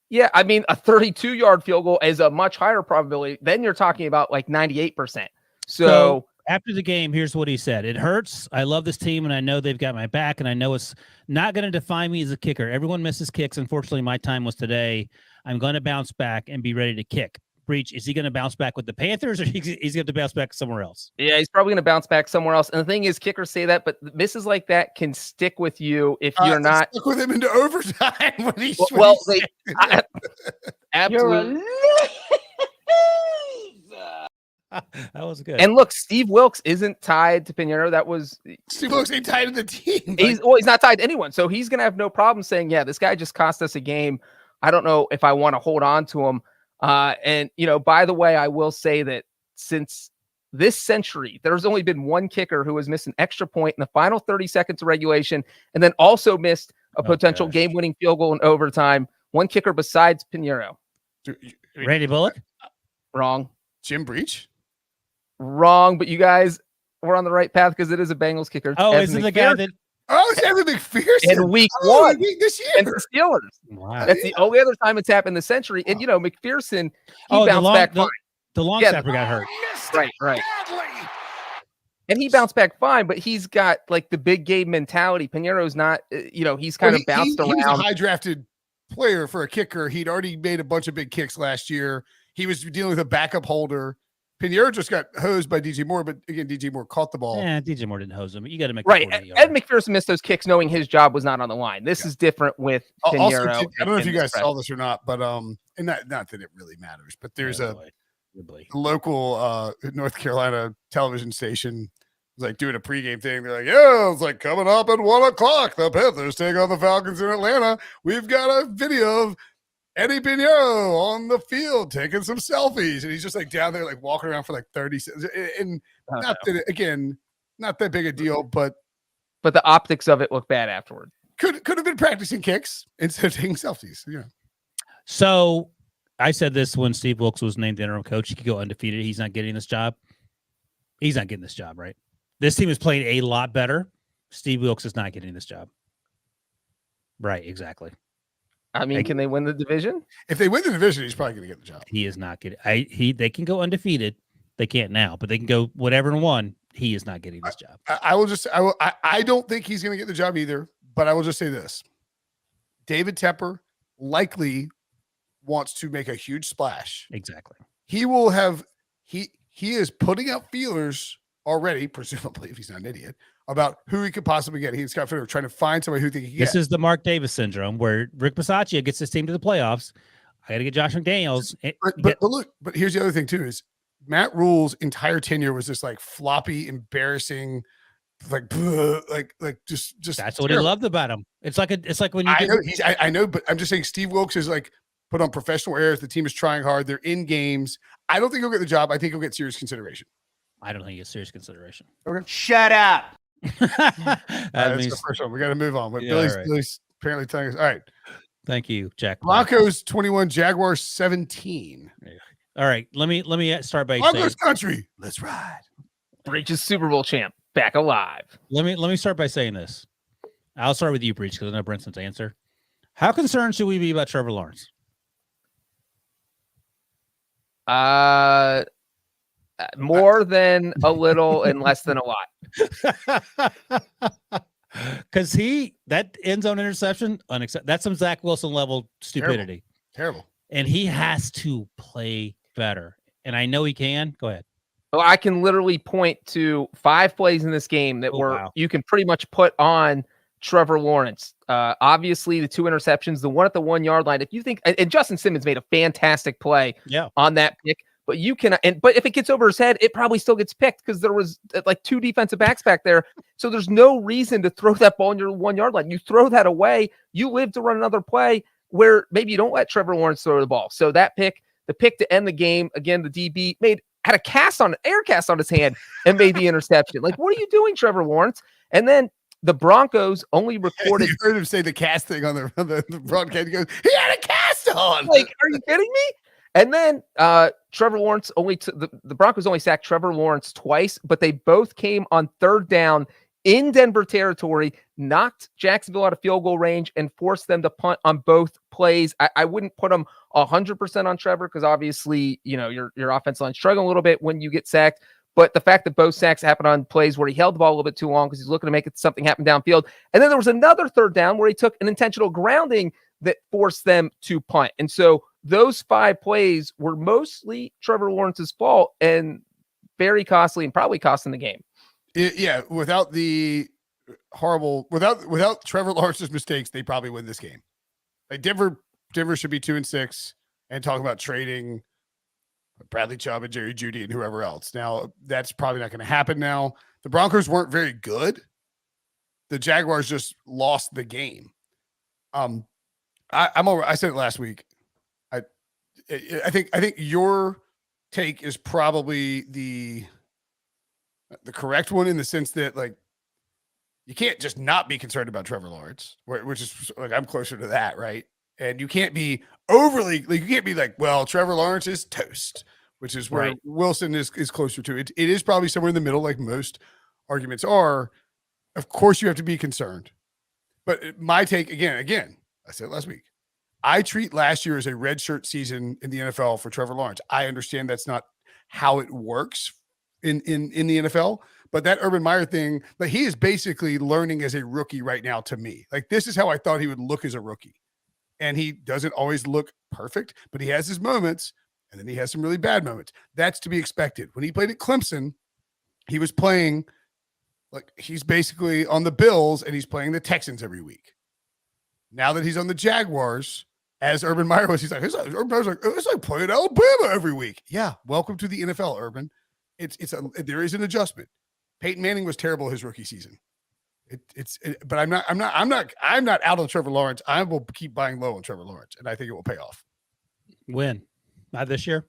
Yeah, I mean, a 32-yard field goal is a much higher probability. Then you're talking about like 98%. So after the game, here's what he said. It hurts. I love this team, and I know they've got my back, and I know it's not going to define me as a kicker. Everyone misses kicks. Unfortunately, my time was today. I'm going to bounce back and be ready to kick. Breech, is he going to bounce back with the Panthers, or he's going to bounce back somewhere else? Yeah, he's probably going to bounce back somewhere else. And the thing is, kickers say that, but misses like that can stick with you if you're not stuck with him into overtime when he. Absolutely. That was good. And look, Steve Wilkes isn't tied to Pinheiro. That was Steve Wilkes ain't tied to the team. He's not tied to anyone, so he's gonna have no problem saying, "Yeah, this guy just cost us a game. I don't know if I want to hold on to him." And by the way, I will say that since this century, there's only been one kicker who has missed an extra point in the final 30 seconds of regulation, and then also missed a potential game-winning field goal in overtime. One kicker besides Pinheiro. Randy Bullock? Wrong. Jim Breech? Wrong, but you guys were on the right path because it is a Bengals kicker. Oh, isn't the guy that? Oh, it's Evan McPherson in week 1 this year and the Steelers. Wow. That's the only other time it's happened this century. And McPherson, he bounced back fine. The long snapper got hurt. Right. And he bounced back fine, but he's got like the big game mentality. Pinheiro's not. He's kind of bounced around. He was a high drafted player for a kicker. He'd already made a bunch of big kicks last year. He was dealing with a backup holder. Pinheiro just got hosed by DJ Moore, but again, DJ Moore caught the ball. Yeah, DJ Moore didn't hose him. You got to make right. Ed McPherson missed those kicks knowing his job was not on the line. This is different with Pinheiro. Also, I don't know if you guys saw this or not, but and not that it really matters, but there's a local North Carolina television station was like doing a pregame thing. They're like, yeah, it's like coming up at 1:00. The Panthers take on the Falcons in Atlanta. We've got a video of Eddie Pinheiro on the field taking some selfies, and he's just like down there, like walking around for like 30 seconds. And not that big a deal, but the optics of it look bad afterward. Could have been practicing kicks instead of taking selfies. Yeah. So I said this when Steve Wilkes was named interim coach. He could go undefeated. He's not getting this job. He's not getting this job, right? This team is playing a lot better. Steve Wilkes is not getting this job. Right, exactly. I mean, can they win the division? If they win the division, he's probably going to get the job. He is not getting. They can go undefeated. They can't now, but they can go whatever and one. He is not getting this job. I don't think he's going to get the job either. But I will just say this: David Tepper likely wants to make a huge splash. Exactly. He will have. He is putting out feelers already, presumably, if he's not an idiot, about who he could possibly get. He's got trying to find somebody who he can get. This is the Mark Davis syndrome, where Rick Bisaccia gets his team to the playoffs. I got to get Josh McDaniels. But here's the other thing too: is Matt Rule's entire tenure was this like floppy, embarrassing, like just. That's what he loved about him. It's like when you. I know, but I'm just saying Steve Wilkes is like put on professional airs. The team is trying hard. They're in games. I don't think he'll get the job. I think he'll get serious consideration. I don't think he gets serious consideration. Okay, shut up. That's the first one. We got to move on. But Billy's apparently telling us. All right. Thank you, Jack. Broncos 21, Jaguars 17. All right. Let me start by Broncos country. Let's ride. Breech's Super Bowl champ back alive. Let me start by saying this. I'll start with you, Breech, because I know Brinson's answer. How concerned should we be about Trevor Lawrence? More than a little and less than a lot. Because that end zone interception, that's some Zach Wilson level stupidity. Terrible. And he has to play better. And I know he can. Go ahead. Well, I can literally point to 5 plays in this game that you can pretty much put on Trevor Lawrence. Obviously, the 2 interceptions, the one at the 1 yard line. If you think, and Justin Simmons made a fantastic play on that pick. But but if it gets over his head, it probably still gets picked because there was like 2 defensive backs back there. So there's no reason to throw that ball on your 1 yard line. You throw that away. You live to run another play where maybe you don't let Trevor Lawrence throw the ball. So that pick, the pick to end the game, again, the DB had an air cast on his hand and made the interception. Like, what are you doing, Trevor Lawrence? And then the Broncos only recorded. You heard him say the cast thing on the broadcast. He goes, he had a cast on. Like, are you kidding me? And then Trevor Lawrence the Broncos only sacked Trevor Lawrence twice, but they both came on 3rd down in Denver territory, knocked Jacksonville out of field goal range, and forced them to punt on both plays. I wouldn't put them 100% on Trevor because obviously, your offensive line struggling a little bit when you get sacked. But the fact that both sacks happened on plays where he held the ball a little bit too long because he's looking to make something happen downfield. And then there was another 3rd down where he took an intentional grounding that forced them to punt. And so those 5 plays were mostly Trevor Lawrence's fault and very costly and probably costing the game. Yeah, without the without Trevor Lawrence's mistakes, they probably win this game. Like Denver should be 2-6 and talk about trading Bradley Chubb and Jerry Jeudy and whoever else. Now that's probably not going to happen. Now the Broncos weren't very good. The Jaguars just lost the game. I said it last week. I think your take is probably the correct one in the sense that like you can't just not be concerned about Trevor Lawrence, which is like I'm closer to that, right? And you can't be overly like you can't be like, well, Trevor Lawrence is toast, which is where Wilson is closer to it. It is probably somewhere in the middle, like most arguments are. Of course, you have to be concerned, but my take again, I said it last week. I treat last year as a redshirt season in the NFL for Trevor Lawrence. I understand that's not how it works in the NFL, but that Urban Meyer thing, like he is basically learning as a rookie right now to me. Like this is how I thought he would look as a rookie. And he doesn't always look perfect, but he has his moments and then he has some really bad moments. That's to be expected. When he played at Clemson, he was playing like he's basically on the Bills and he's playing the Texans every week. Now that he's on the Jaguars, as Urban Meyer was, it's like playing Alabama every week. Yeah, welcome to the NFL, Urban. There is an adjustment. Peyton Manning was terrible his rookie season. But I'm not out on Trevor Lawrence. I will keep buying low on Trevor Lawrence, and I think it will pay off. When? Not this year.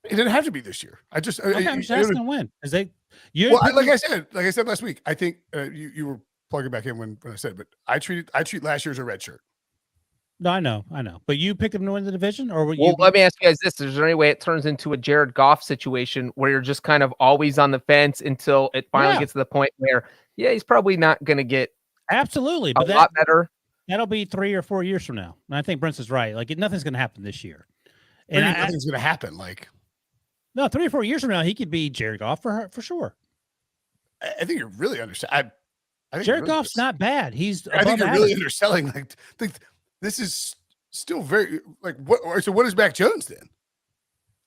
It didn't have to be this year. I'm just asking when. Is they? Like I said last week. I think you were plugging back in when I said, but I treat last year as a red shirt. No, I know. But you picked them to win the division, or let me ask you guys this: is there any way it turns into a Jared Goff situation where you're just kind of always on the fence until it finally gets to the point where, he's probably not going to get absolutely a lot better. That'll be 3 or 4 years from now. And I think Brinson's right. Like nothing's going to happen this year. And nothing's going to happen. Like 3 or 4 years from now, he could be Jared Goff for sure. I think you're really underselling. Jared Goff's not bad. I think you're really underselling. Like this is still very like what? So what is Mac Jones then?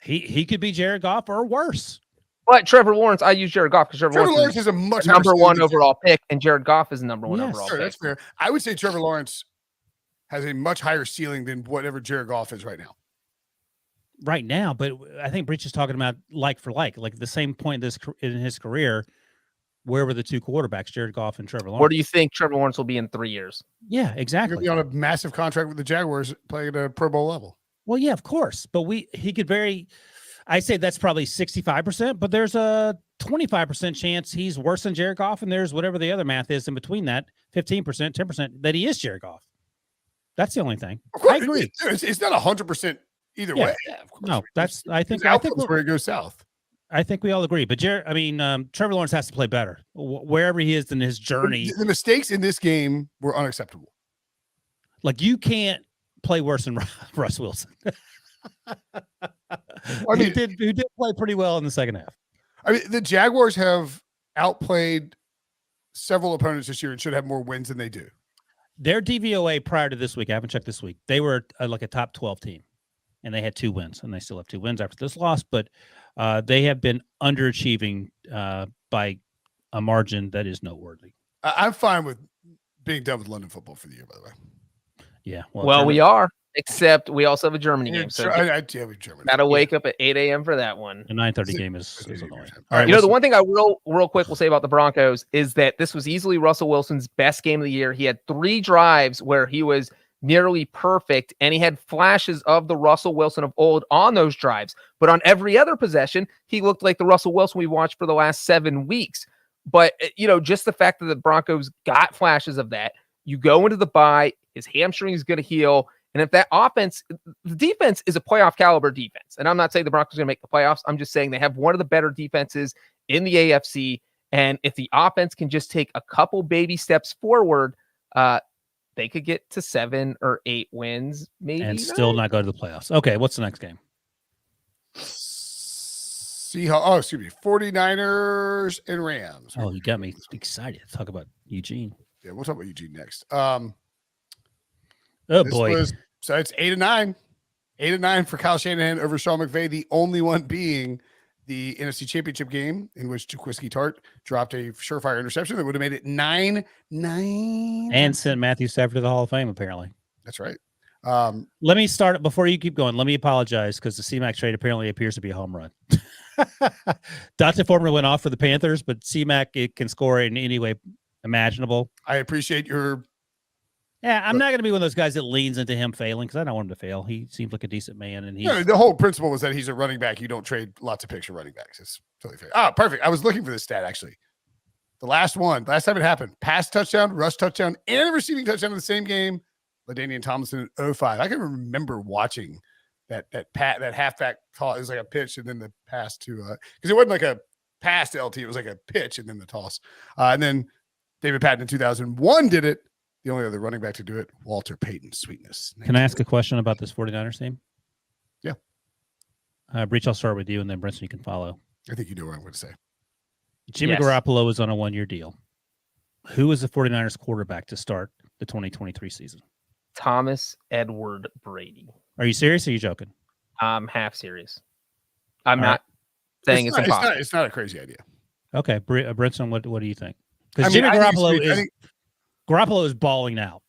He could be Jared Goff or worse. But Trevor Lawrence, I use Jared Goff because Trevor Lawrence is a much number one overall pick, and Jared Goff is number one overall pick. That's fair. I would say Trevor Lawrence has a much higher ceiling than whatever Jared Goff is right now. Right now, but I think Breech is talking about like for like the same point in his career. Where were the two quarterbacks, Jared Goff and Trevor Lawrence? Where do you think Trevor Lawrence will be in 3 years? Yeah, exactly. He'll be on a massive contract with the Jaguars playing at a Pro Bowl level. Well, yeah, of course. But he could I say that's probably 65%, but there's a 25% chance he's worse than Jared Goff, and there's whatever the other math is in between that, 15%, 10%, that he is Jared Goff. That's the only thing. I agree. It's not 100% either way. Yeah, no, I think where it goes south. I think we all agree, but Trevor Lawrence has to play better wherever he is in his journey. The mistakes in this game were unacceptable. Like you can't play worse than Russ Wilson. Who did play pretty well in the second half. I mean, the Jaguars have outplayed several opponents this year and should have more wins than they do. Their DVOA prior to this week, I haven't checked this week, they were like a top 12 team, and they had 2 wins, and they still have 2 wins after this loss, but they have been underachieving by a margin that is noteworthy. I'm fine with being done with London football for the year, by the way. Yeah. Well, we are, except we also have a Germany game. So I have Germany. Got to wake up at 8 a.m. for that one. The 9:30 game is annoying. All right. The one thing I real quick will say about the Broncos is that this was easily Russell Wilson's best game of the year. He had 3 drives where he was nearly perfect, and he had flashes of the Russell Wilson of old on those drives. But on every other possession, he looked like the Russell Wilson we watched for the last 7 weeks. But, just the fact that the Broncos got flashes of that, you go into the bye, his hamstring is going to heal. And if that offense, the defense is a playoff caliber defense. And I'm not saying the Broncos are going to make the playoffs. I'm just saying they have one of the better defenses in the AFC. And if the offense can just take a couple baby steps forward, they could get to 7 or 8 wins, maybe. And still not go to the playoffs. Okay, what's the next game? Seahawks. 49ers and Rams. Oh, you got me excited. Talk about Eugene. Yeah, we'll talk about Eugene next. Oh boy. So it's 8-9. 8-9 for Kyle Shanahan over Sean McVay, the only one being the NFC Championship game in which Jaquiski Tart dropped a surefire interception that would have made it 9-9. And sent Matthew Stafford to the Hall of Fame, apparently. That's right. Let me start before you keep going. Let me apologize because the C-Mac trade apparently appears to be a home run. Dante Foreman went off for the Panthers, but C-Mac it can score in any way imaginable. I appreciate your. Yeah, I'm not going to be one of those guys that leans into him failing because I don't want him to fail. He seems like a decent man, and he's The whole principle was that he's a running back. You don't trade lots of picks for running backs. It's totally fair. Ah, perfect. I was looking for this stat actually. The last time it happened, pass touchdown, rush touchdown, and a receiving touchdown in the same game. LaDainian Tomlinson in 2005. I can remember watching that halfback toss. It was like a pitch and then the pass to because it wasn't like a pass to LT. It was like a pitch and then the toss. And then David Patton in 2001 did it. The only other running back to do it, Walter Payton. Sweetness. Can I ask a question about this 49ers team? Yeah. Breech, I'll start with you, and then Brinson, you can follow. I think you know what I'm going to say. Jimmy Garoppolo is on a 1-year deal. Who is the 49ers quarterback to start the 2023 season? Thomas Edward Brady. Are you serious or are you joking? I'm half serious. I'm All not saying it's impossible. It's not a crazy idea. Okay. Brinson, what do you think? Because I mean, Jimmy Garoppolo is balling out.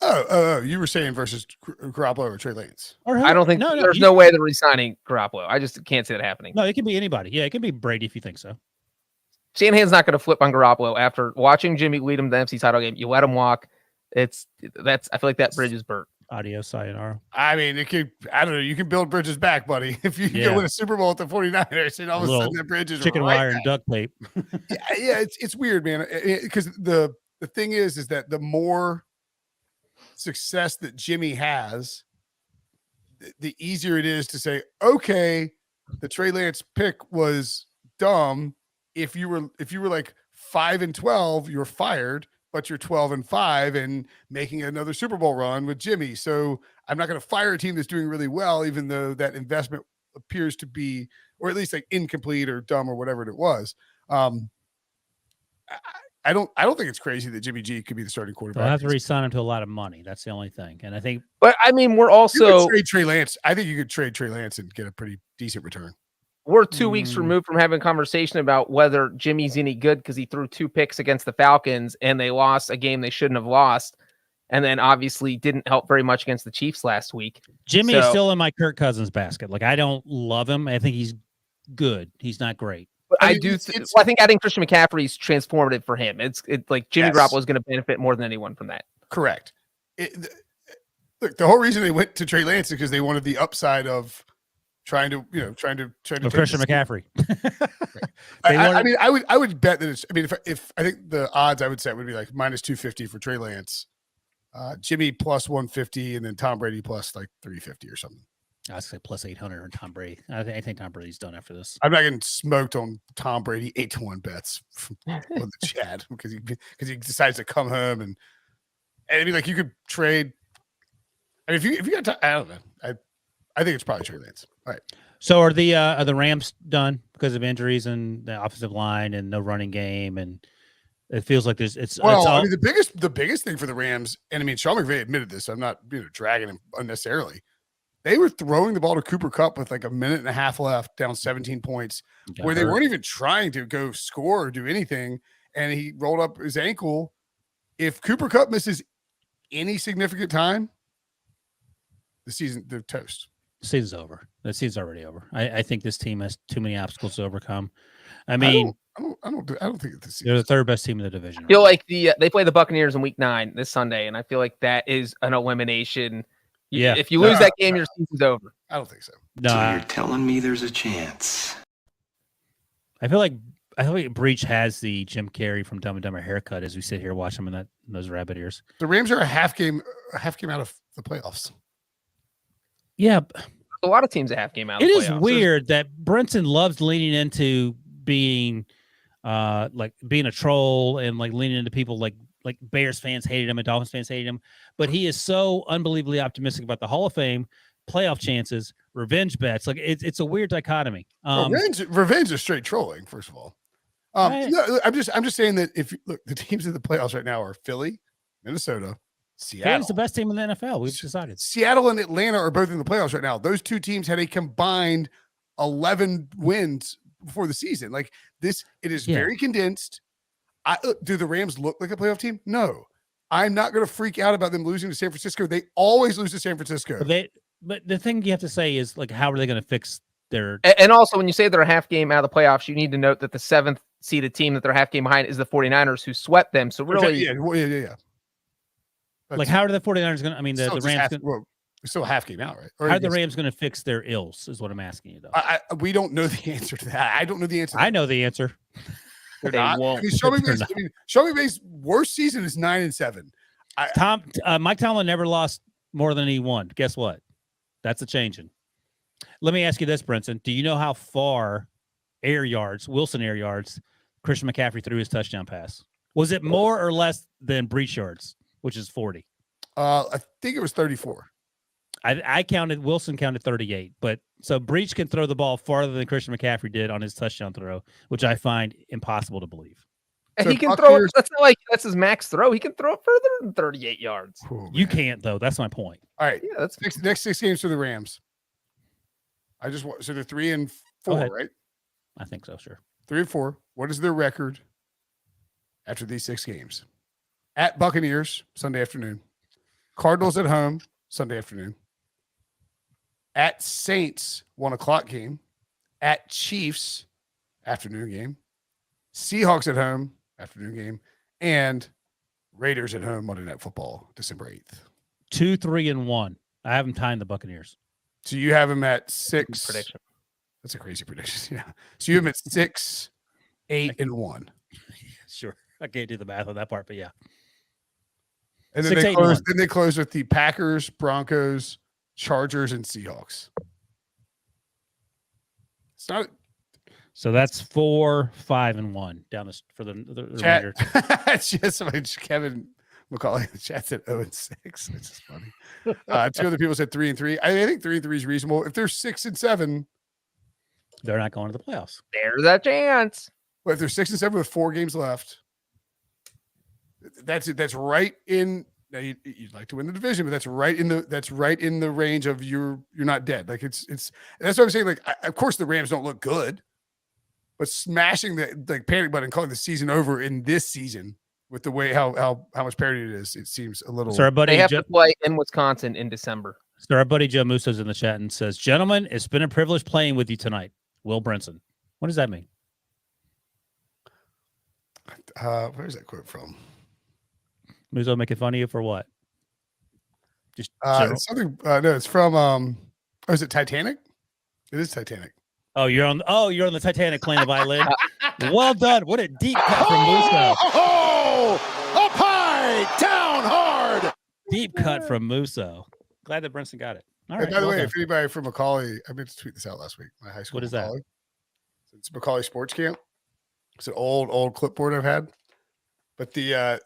Oh, you were saying versus Garoppolo or Trey Lance. I don't think there's no way they're re-signing Garoppolo. I just can't see that happening. No, it can be anybody. Yeah, it can be Brady if you think so. Shanahan's not going to flip on Garoppolo after watching Jimmy lead him to the NFC title game. You let him walk. I feel like that bridge is burnt. Adios, sayonara. I mean, I don't know. You can build bridges back, buddy. If you go win a Super Bowl with the 49ers, and all of a sudden that bridge is chicken wire and duct tape. yeah, it's weird, man. Because the thing is that the more success that Jimmy has, the easier it is to say, okay, the Trey Lance pick was dumb. If you were like 5-12, you're fired, but you're 12-5 and making another Super Bowl run with Jimmy. So I'm not going to fire a team that's doing really well, even though that investment appears to be, or at least like incomplete or dumb or whatever it was. I don't think it's crazy that Jimmy G could be the starting quarterback. They'll have to re-sign him to a lot of money. That's the only thing. And I think, but I mean, we're you also could trade Trey Lance. I think you could trade Trey Lance and get a pretty decent return. We're 2 weeks removed from having a conversation about whether Jimmy's any good because he threw 2 picks against the Falcons and they lost a game they shouldn't have lost. And then obviously didn't help very much against the Chiefs last week. Jimmy is still in my Kirk Cousins basket. Like, I don't love him. I think he's good. He's not great. But I think adding Christian McCaffrey is transformative for him. It's like Jimmy Garoppolo is going to benefit more than anyone from that. Correct. Look, the whole reason they went to Trey Lance is because they wanted the upside of trying to Christian McCaffrey. I would bet that it's. I mean, if I think the odds I would set would be like -250 for Trey Lance, Jimmy plus 150, and then Tom Brady plus like 350 or something. I'd say plus 800 on Tom Brady. I think Tom Brady's done after this. I'm not getting smoked on Tom Brady 8-1 bets from the chat because he decides to come home and I mean, like, you could trade. I mean, if you got, I don't know. I think it's probably Trey Lance. All right. So are the Rams done because of injuries and the offensive line and no running game, and it feels like I mean, the biggest thing for the Rams, and I mean, Sean McVay admitted this. I'm not dragging him unnecessarily. They were throwing the ball to Cooper Kupp with like a minute and a half left, down 17 points, where they weren't even trying to go score or do anything, and he rolled up his ankle. If Cooper Kupp misses any significant time, they're toast. The season's over. The season's already over. I think this team has too many obstacles to overcome. I mean, I don't think it's they're the third best team in the division. I feel like they play the Buccaneers in Week 9 this Sunday, and I feel like that is an elimination. Yeah, if you lose that game, your season's over. I don't think so. No, so you're telling me there's a chance? I feel like Breech has the Jim Carrey from Dumb and Dumber haircut as we sit here watching him in those rabbit ears. The Rams are a half game out of the playoffs. Yeah, a lot of teams that have game out. It is weird that Brinson loves leaning into being being a troll and like leaning into people like Bears fans hated him and Dolphins fans hated him, but he is so unbelievably optimistic about the Hall of Fame, playoff chances, revenge bets. Like it's a weird dichotomy. Revenge is straight trolling. First of all, I'm just saying that if you look, the teams in the playoffs right now are Philly, Minnesota, Seattle. Philly's the best team in the NFL. We've decided. Seattle and Atlanta are both in the playoffs right now. Those two teams had a combined 11 wins before the season. Like this, it is very condensed. Do the Rams look like a playoff team? No. I'm not going to freak out about them losing to San Francisco. They always lose to San Francisco. But the thing you have to say is, like, how are they going to fix their... And also, when you say they're a half game out of the playoffs, you need to note that the 7th seeded team that they're half game behind is the 49ers, who swept them. So really... Yeah. Like, how are the 49ers going to... I mean, the Rams... We're still a half game out, right? Or how are the Rams going to fix their ills is what I'm asking you, though. We don't know the answer to that. I don't know the answer. I know the answer. They're not. I mean, Sean McVay's worst season is 9-7. Mike Tomlin never lost more than he won. Guess what? That's a changing. Let me ask you this, Brinson. Do you know how far Wilson air yards, Christian McCaffrey threw his touchdown pass? Was it more or less than Breech yards, which is 40? I think it was 34. Wilson counted 38, but so Breech can throw the ball farther than Christian McCaffrey did on his touchdown throw, which I find impossible to believe. So he can throw it. That's not like that's his max throw. He can throw it further than 38 yards. Oh, you can't, though. That's my point. All right. Yeah, that's next 6 games for the Rams. So they're 3-4, right? I think so, sure. 3-4. What is their record after these 6 games? At Buccaneers, Sunday afternoon. Cardinals at home, Sunday afternoon. At Saints, 1:00 game. At Chiefs, afternoon game. Seahawks at home, afternoon game. And Raiders at home, Monday Night Football, December 8th. 2-3-1. I have them tying the Buccaneers. So you have them at 6. Prediction. That's a crazy prediction. Yeah. So you have them at 6, 8, and 1. Sure. I can't do the math on that part, but yeah. And then they close with the Packers, Broncos, Chargers, and Seahawks. It's not. So that's 4, 5, and 1 down for the remainder. Kevin McCauley in the chat said 0-6, which is funny. 2 other people said 3-3. I think 3-3 is reasonable. If they're 6-7, they're not going to the playoffs. There's that chance. But if they're 6-7 with 4 games left, that's it. That's right in. Now you'd like to win the division, but that's right in the range of you're not dead. Like it's that's what I'm saying. Like of course the Rams don't look good, but smashing the panic button, calling the season over in this season with the way how much parity it is, it seems a little. So our buddy they have to play in Wisconsin in December. So our buddy Joe Musso's in the chat and says, "Gentlemen, it's been a privilege playing with you tonight." Will Brinson. What does that mean? Where's that quote from? Musso making fun of you for what? Just it's something. No, it's from. Is it Titanic? It is Titanic. Oh, you're on the Titanic playing the violin. Well done. What a deep cut from Musso. Up high, down hard. Deep cut from Musso. Glad that Brinson got it. All right. By the way, if anybody from Macaulay, I meant to tweet this out last week. My high school. What is Macaulay. that? It's Macaulay Sports Camp. It's an old clipboard I've had. But the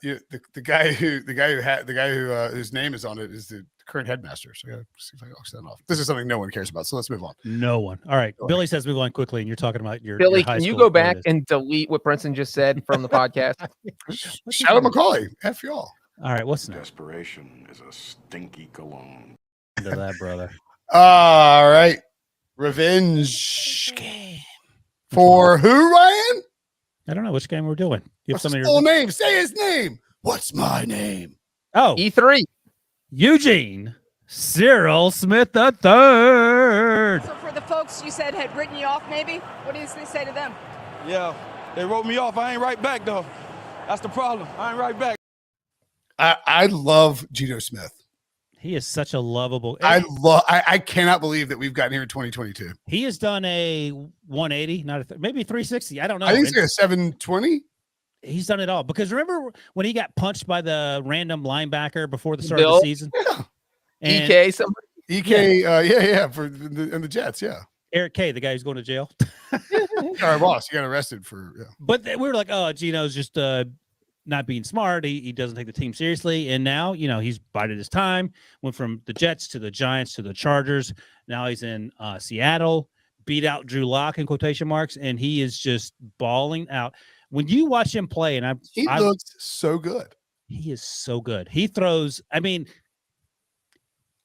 guy whose name is on it is the current headmaster. So I gotta see if I can auction that off. This is something no one cares about. So let's move on. No one. All right. Billy says move on quickly, and you're talking about your Billy. Your high Can you school go back and delete what Brinson just said from the podcast? Shout out Macaulay. F y'all. All right. What's next? Desperation is a stinky cologne. Into that, brother. All right. Revenge game. For who, Ryan? I don't know which game we're doing. You have What's his some of full name? Say his name. What's my name? Oh, E3. Eugene Cyril Smith the third. So for the folks you said had written you off, maybe, what do you say to them? Yeah, they wrote me off. I ain't right back though. That's the problem. I ain't right back. I love Geno Smith. He is such a lovable. I cannot believe that we've gotten here in 2022. He has done a 180, not maybe 360. I don't know. I think it's like a 720. He's done it all because remember when he got punched by the random linebacker before the start of the season? Yeah. And EK, somebody. EK, yeah, for the Jets, yeah. Eric K, the guy who's going to jail. Our boss, he got arrested for. Yeah. But we were like, oh, Geno's just not being smart. He doesn't take the team seriously. And now, he's bided his time, went from the Jets to the Giants to the Chargers. Now he's in Seattle, beat out Drew Lock in quotation marks, and he is just balling out. When you watch him play, and he looks so good. He is so good. He throws. I mean,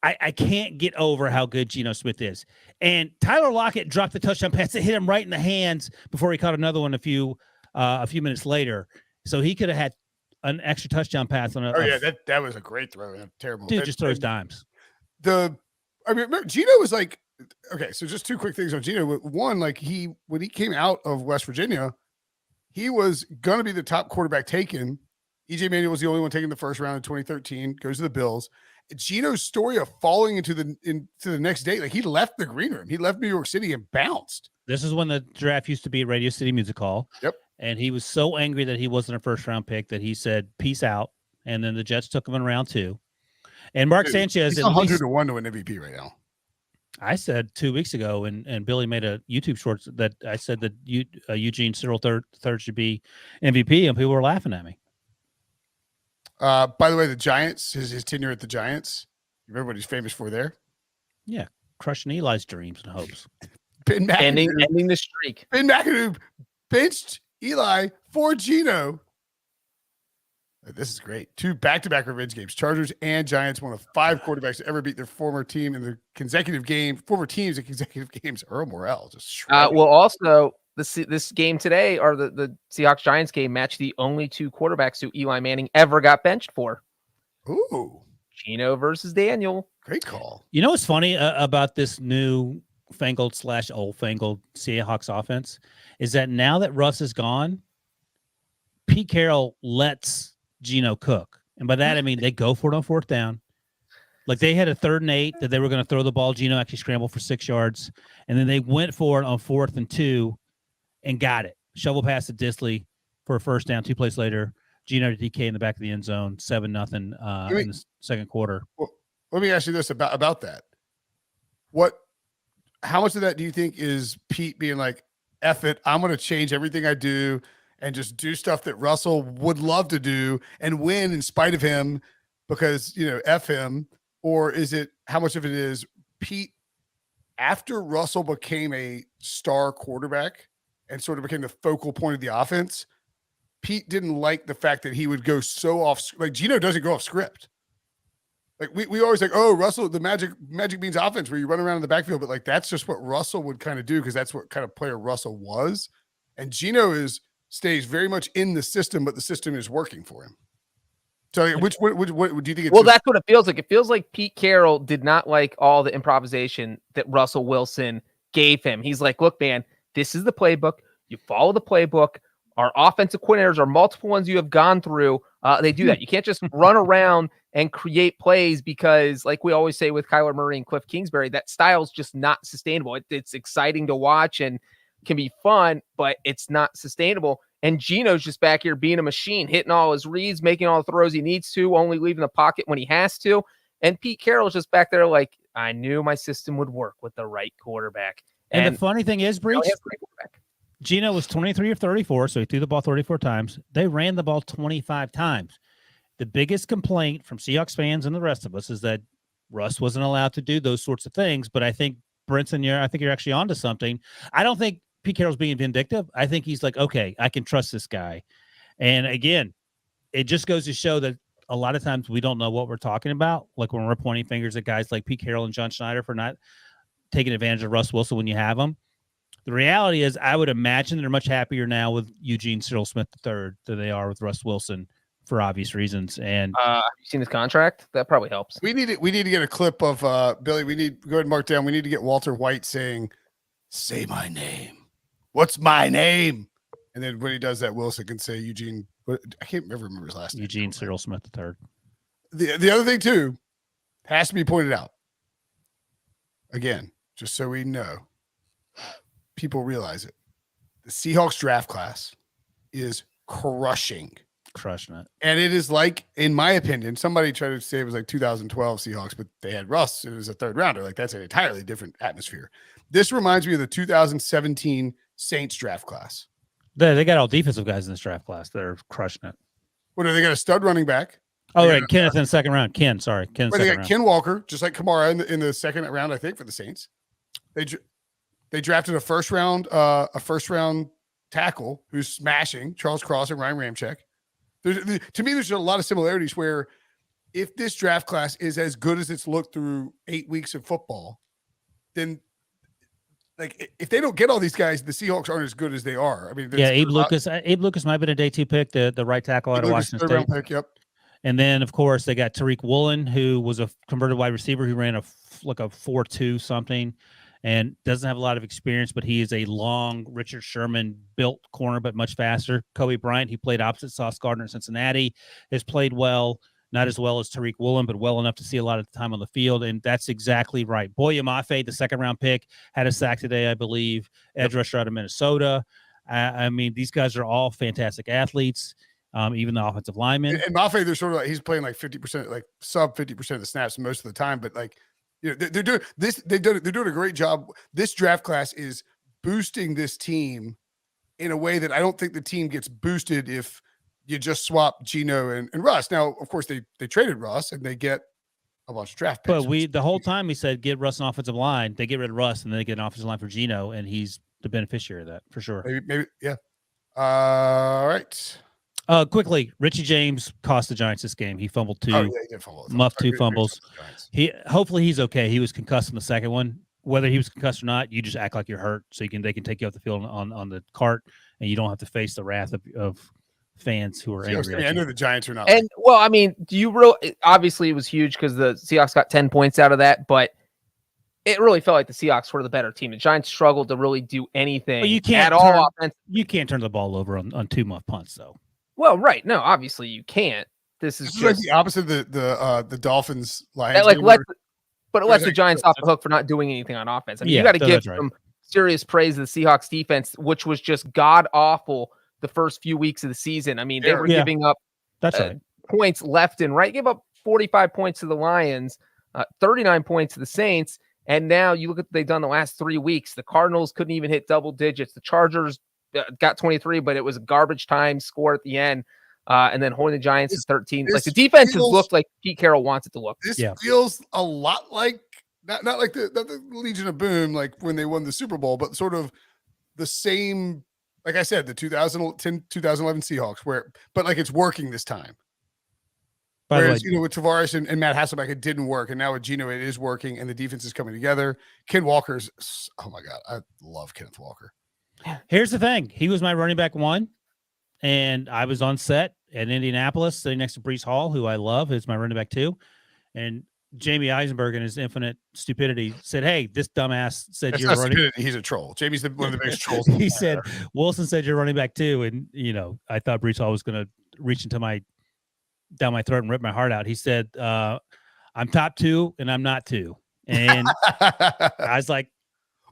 I can't get over how good Geno Smith is. And Tyler Lockett dropped the touchdown pass that hit him right in the hands before he caught another one a few minutes later. So he could have had an extra touchdown pass on that was a great throw. Terrible. Dude just throws dimes. Remember, Geno was like, okay, so just two quick things on Geno. One, like when he came out of West Virginia, he was going to be the top quarterback taken. EJ Manuel was the only one taken the first round in 2013, goes to the Bills. Geno's story of falling into the next day, like he left the green room. He left New York City and bounced. This is when the draft used to be at Radio City Music Hall. Yep. And he was so angry that he wasn't a first-round pick that he said, peace out. And then the Jets took him in round 2. And Mark Sanchez. He's 100 to 1 to an MVP right now. I said 2 weeks ago, and Billy made a YouTube short that I said that Eugene Cyril third should be MVP, and people were laughing at me. By the way, the Giants, his tenure at the Giants, you remember what he's famous for there? Yeah, crushing Eli's dreams and hopes. Ending the streak. Ben McAdoo benched Eli for Geno. This is great. 2 back-to-back revenge games. Chargers and Giants, one of 5 quarterbacks to ever beat their former team in the consecutive game. Former teams in consecutive games. Earl Morrell just well, also this game today, or the Seahawks Giants game, matched the only 2 quarterbacks who Eli Manning ever got benched for. Ooh, Geno versus Daniel. Great call. You know what's funny about this new fangled / old fangled Seahawks offense is that now that Russ is gone, Pete Carroll lets Geno cook. And by that, I mean, they go for it on 4th down. Like they had a 3rd and 8 that they were going to throw the ball. Geno actually scrambled for 6 yards. And then they went for it on 4th and 2 and got it. Shovel pass to Disley for a first down. 2 plays later, Geno to DK in the back of the end zone, 7-0 in the second quarter. Well, let me ask you this about that. How much of that do you think is Pete being like, F it, I'm going to change everything I do and just do stuff that Russell would love to do and win in spite of him because, F him? Or is it, how much of it is Pete, after Russell became a star quarterback and sort of became the focal point of the offense, Pete didn't like the fact that he would go so off, like Geno doesn't go off script. Like we always like, oh, Russell, the magic means offense where you run around in the backfield, but like that's just what Russell would kind of do because that's what kind of player Russell was. And Geno stays very much in the system, but the system is working for him. So like, what do you think? Well, that's what it feels like. It feels like Pete Carroll did not like all the improvisation that Russell Wilson gave him. He's like, look, man, this is the playbook. You follow the playbook. Our offensive coordinators are multiple ones you have gone through. They do that. You can't just run around and create plays because, like we always say with Kyler Murray and Cliff Kingsbury, that style's just not sustainable. It's exciting to watch and can be fun, but it's not sustainable. And Geno's just back here being a machine, hitting all his reads, making all the throws he needs to, only leaving the pocket when he has to. And Pete Carroll's just back there like, I knew my system would work with the right quarterback. And the funny thing is, Breech, Geno was 23 of 34, so he threw the ball 34 times. They ran the ball 25 times. The biggest complaint from Seahawks fans and the rest of us is that Russ wasn't allowed to do those sorts of things. But I think, Brinson, I think you're actually onto something. I don't think Pete Carroll's being vindictive. I think he's like, okay, I can trust this guy. And again, it just goes to show that a lot of times we don't know what we're talking about. Like when we're pointing fingers at guys like Pete Carroll and John Schneider for not taking advantage of Russ Wilson when you have him. The reality is I would imagine they're much happier now with Eugene Cyril Smith III than they are with Russ Wilson for obvious reasons. And have you seen his contract? That probably helps. We need to get a clip of Billy. We need, go ahead and mark down. We need to get Walter White saying, say my name. What's my name? And then when he does that, Wilson can say Eugene. I can't remember his last name. Eugene Cyril Smith III. The other thing too has to be pointed out. Again, just so we know, people realize it. The Seahawks draft class is crushing it. And it is like, in my opinion, somebody tried to say it was like 2012 Seahawks, but they had Russ. It was a 3rd rounder. Like that's an entirely different atmosphere. This reminds me of the 2017 Saints draft class. They got all defensive guys in this draft class that are crushing it. What do they got? A stud running back. Oh, right. Kenneth in the 2nd round. Ken they got Ken Walker, just like Kamara in the 2nd round, I think, for the Saints. They drafted a first round tackle who's smashing, Charles Cross and Ryan Ramczyk. To me, there's a lot of similarities where if this draft class is as good as it's looked through 8 weeks of football, then like if they don't get all these guys, the Seahawks aren't as good as they are. I mean, Abe Lucas. Abe Lucas might have been a day 2 pick, the right tackle out of Washington State. Pick, yep. And then, of course, they got Tariq Woolen, who was a converted wide receiver who ran a 4.2 something, and doesn't have a lot of experience, but he is a long Richard Sherman built corner, but much faster. Kobe Bryant, he played opposite Sauce Gardner in Cincinnati, has played well. Not as well as Tariq Woolen, but well enough to see a lot of the time on the field. And that's exactly right. Boye Mafe, the second-round pick, had a sack today, I believe. Edge rusher out of Minnesota. I mean, these guys are all fantastic athletes, even the offensive linemen. And Mafe, they're sort of like he's playing like 50%, like sub 50% of the snaps most of the time. But like, you know, they're doing this. They're doing a great job. This draft class is boosting this team in a way that I don't think the team gets boosted if you just swap Geno and Russ. Now, of course, they traded Russ and they get a bunch of draft picks. But the whole time we said get Russ an offensive line. They get rid of Russ and then they get an offensive line for Geno, and he's the beneficiary of that for sure. Maybe yeah. All right. Quickly, Richie James cost the Giants this game. He fumbled 2. Oh, yeah, he did fumble. Muffed 2 fumbles. Hopefully he's okay. He was concussed in the second one. Whether he was concussed or not, you just act like you're hurt, so they can take you off the field on the cart, and you don't have to face the wrath of fans who are angry. I know the Giants are not. And well, I mean, obviously it was huge because the Seahawks got 10 points out of that, but it really felt like the Seahawks were the better team. The Giants struggled to really do anything at all. You can't turn the ball over on 2 muff punts, though. Well, right. No, obviously you can't. This is just like the opposite of the Dolphins Lions. It lets the Giants off the hook for not doing anything on offense. I mean, you got to give some serious praise to the Seahawks defense, which was just god awful the first few weeks of the season. I mean, they were giving up points left and right. Give up 45 points to the Lions, 39 points to the Saints, and now you look at what they've done the last 3 weeks. The Cardinals couldn't even hit double digits. The Chargers got 23, but it was a garbage time score at the end. And then holding the Giants to 13. Like the defense has looked like Pete Carroll wants it to look. This feels a lot like not like the Legion of Boom, like when they won the Super Bowl, but sort of the same. Like I said, the 2010, 2011 Seahawks, but like it's working this time. Whereas, with Tavares and Matt Hasselbeck, it didn't work. And now with Geno, it is working and the defense is coming together. Ken Walker's, oh my God, I love Kenneth Walker. Here's the thing. He was my running back 1, and I was on set at Indianapolis sitting next to Breece Hall, who I love, who's my running back 2. And Jamie Eisenberg, in his infinite stupidity, said, "Hey, this dumbass said you're running." Stupidity. He's a troll. Jamie's one of the biggest trolls. He said Wilson said you're running back 2, and I thought Breece Hall was going to reach down my throat and rip my heart out. He said, "I'm top 2, and I'm not 2," and I was like.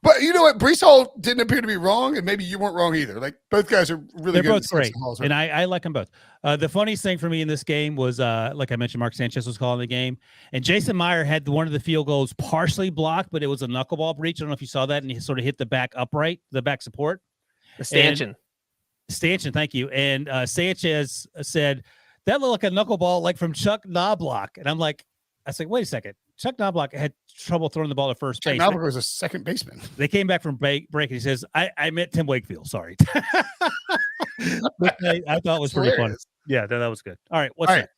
But you know what? Breece Hall didn't appear to be wrong, and maybe you weren't wrong either. Like both guys are really good. They're both great, and I like them both. The funniest thing for me in this game was, like I mentioned, Mark Sanchez was calling the game, and Jason Meyer had one of the field goals partially blocked, but it was a knuckleball breach. I don't know if you saw that, and he sort of hit the back upright, the back support. Stanchion, thank you. And Sanchez said that looked like a knuckleball, like from Chuck Knobloch, and I was like, wait a second. Chuck Knobloch had trouble throwing the ball to first base. Knobloch was a second baseman. They came back from break and he says, I meant Tim Wakefield. Sorry. I thought it was pretty funny. Yeah, that was good. All right. What's that?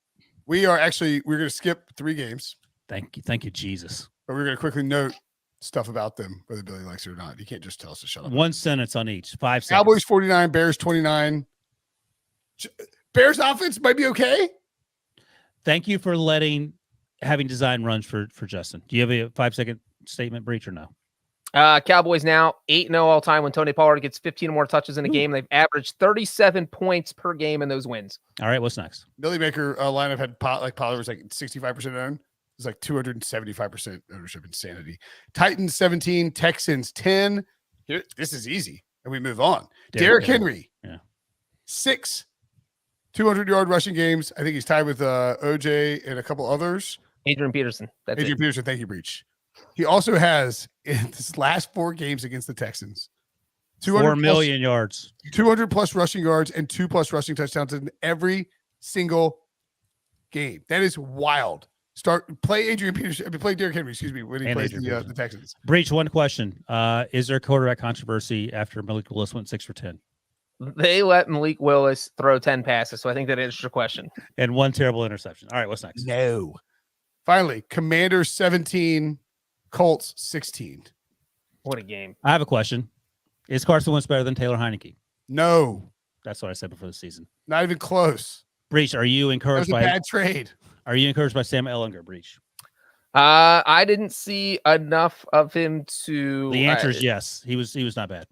We're going to skip 3 games. Thank you, Jesus. But we're going to quickly note stuff about them, whether Billy likes it or not. You can't just tell us to shut up. 1 sentence on each. 5 seconds. Cowboys 49, Bears 29. Bears offense might be okay. Thank you for having design runs for Justin. Do you have a 5-second statement, Breech, or no? Cowboys now 8-0 all time. When Tony Pollard gets 15 or more touches in a game, they've averaged 37 points per game in those wins. All right, what's next? Billy Baker lineup had Pollard was like 65% owned. It was like 275% ownership. Insanity. Titans 17, Texans 10. This is easy, and we move on. Derrick Henry, 6 200-yard rushing games. I think he's tied with OJ and a couple others. Adrian Peterson. Peterson. Thank you, Breech. He also has in his last 4 games against the Texans 4 million yards, 200 plus rushing yards, and 2+ rushing touchdowns in every single game. That is wild. Play Adrian Peterson. Play Derrick Henry. Excuse me, when he plays the Texans. Breech, one question: is there a quarterback controversy after Malik Willis went 6 for 10? They let Malik Willis throw 10 passes, so I think that answers your question. And one terrible interception. All right, what's next? No. Finally, Commanders 17, Colts 16. What a game. I have a question. Is Carson Wentz better than Taylor Heineke? No. That's what I said before the season. Not even close. Breach, are you That encouraged was a by bad trade. Are you encouraged by Sam Ehlinger, Breach? I didn't see enough of him to. The answer is yes. He was not bad.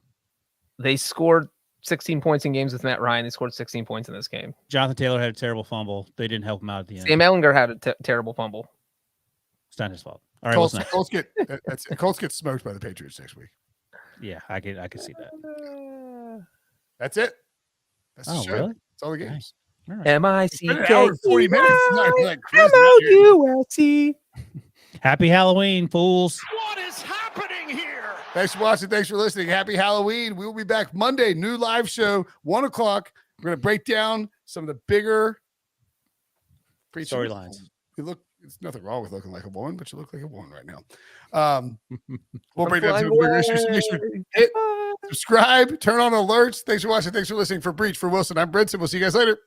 They scored 16 points in games with Matt Ryan. They scored 16 points in this game. Jonathan Taylor had a terrible fumble. They didn't help him out at the end. Sam Ehlinger had a terrible fumble. It's not his fault. All right, Colts, what's next? Colts get smoked by the Patriots next week. Yeah, I can see that. That's it. That's the Oh, show. really? That's all the games. All right. M-I-C-K 40 minutes. It's not like crazy out here. M-O-U-S-E. Happy Halloween, fools. What is happening here? Thanks for watching. Thanks for listening. Happy Halloween. We will be back Monday. New live show, 1 o'clock. We're going to break down some of the bigger Storylines. You look, there's nothing wrong with looking like a woman, but you look like a woman right now. We'll break down some of the bigger issues. Make sure to hit subscribe, turn on alerts. Thanks for watching. Thanks for listening. For Breach, for Wilson, I'm Brinson. We'll see you guys later.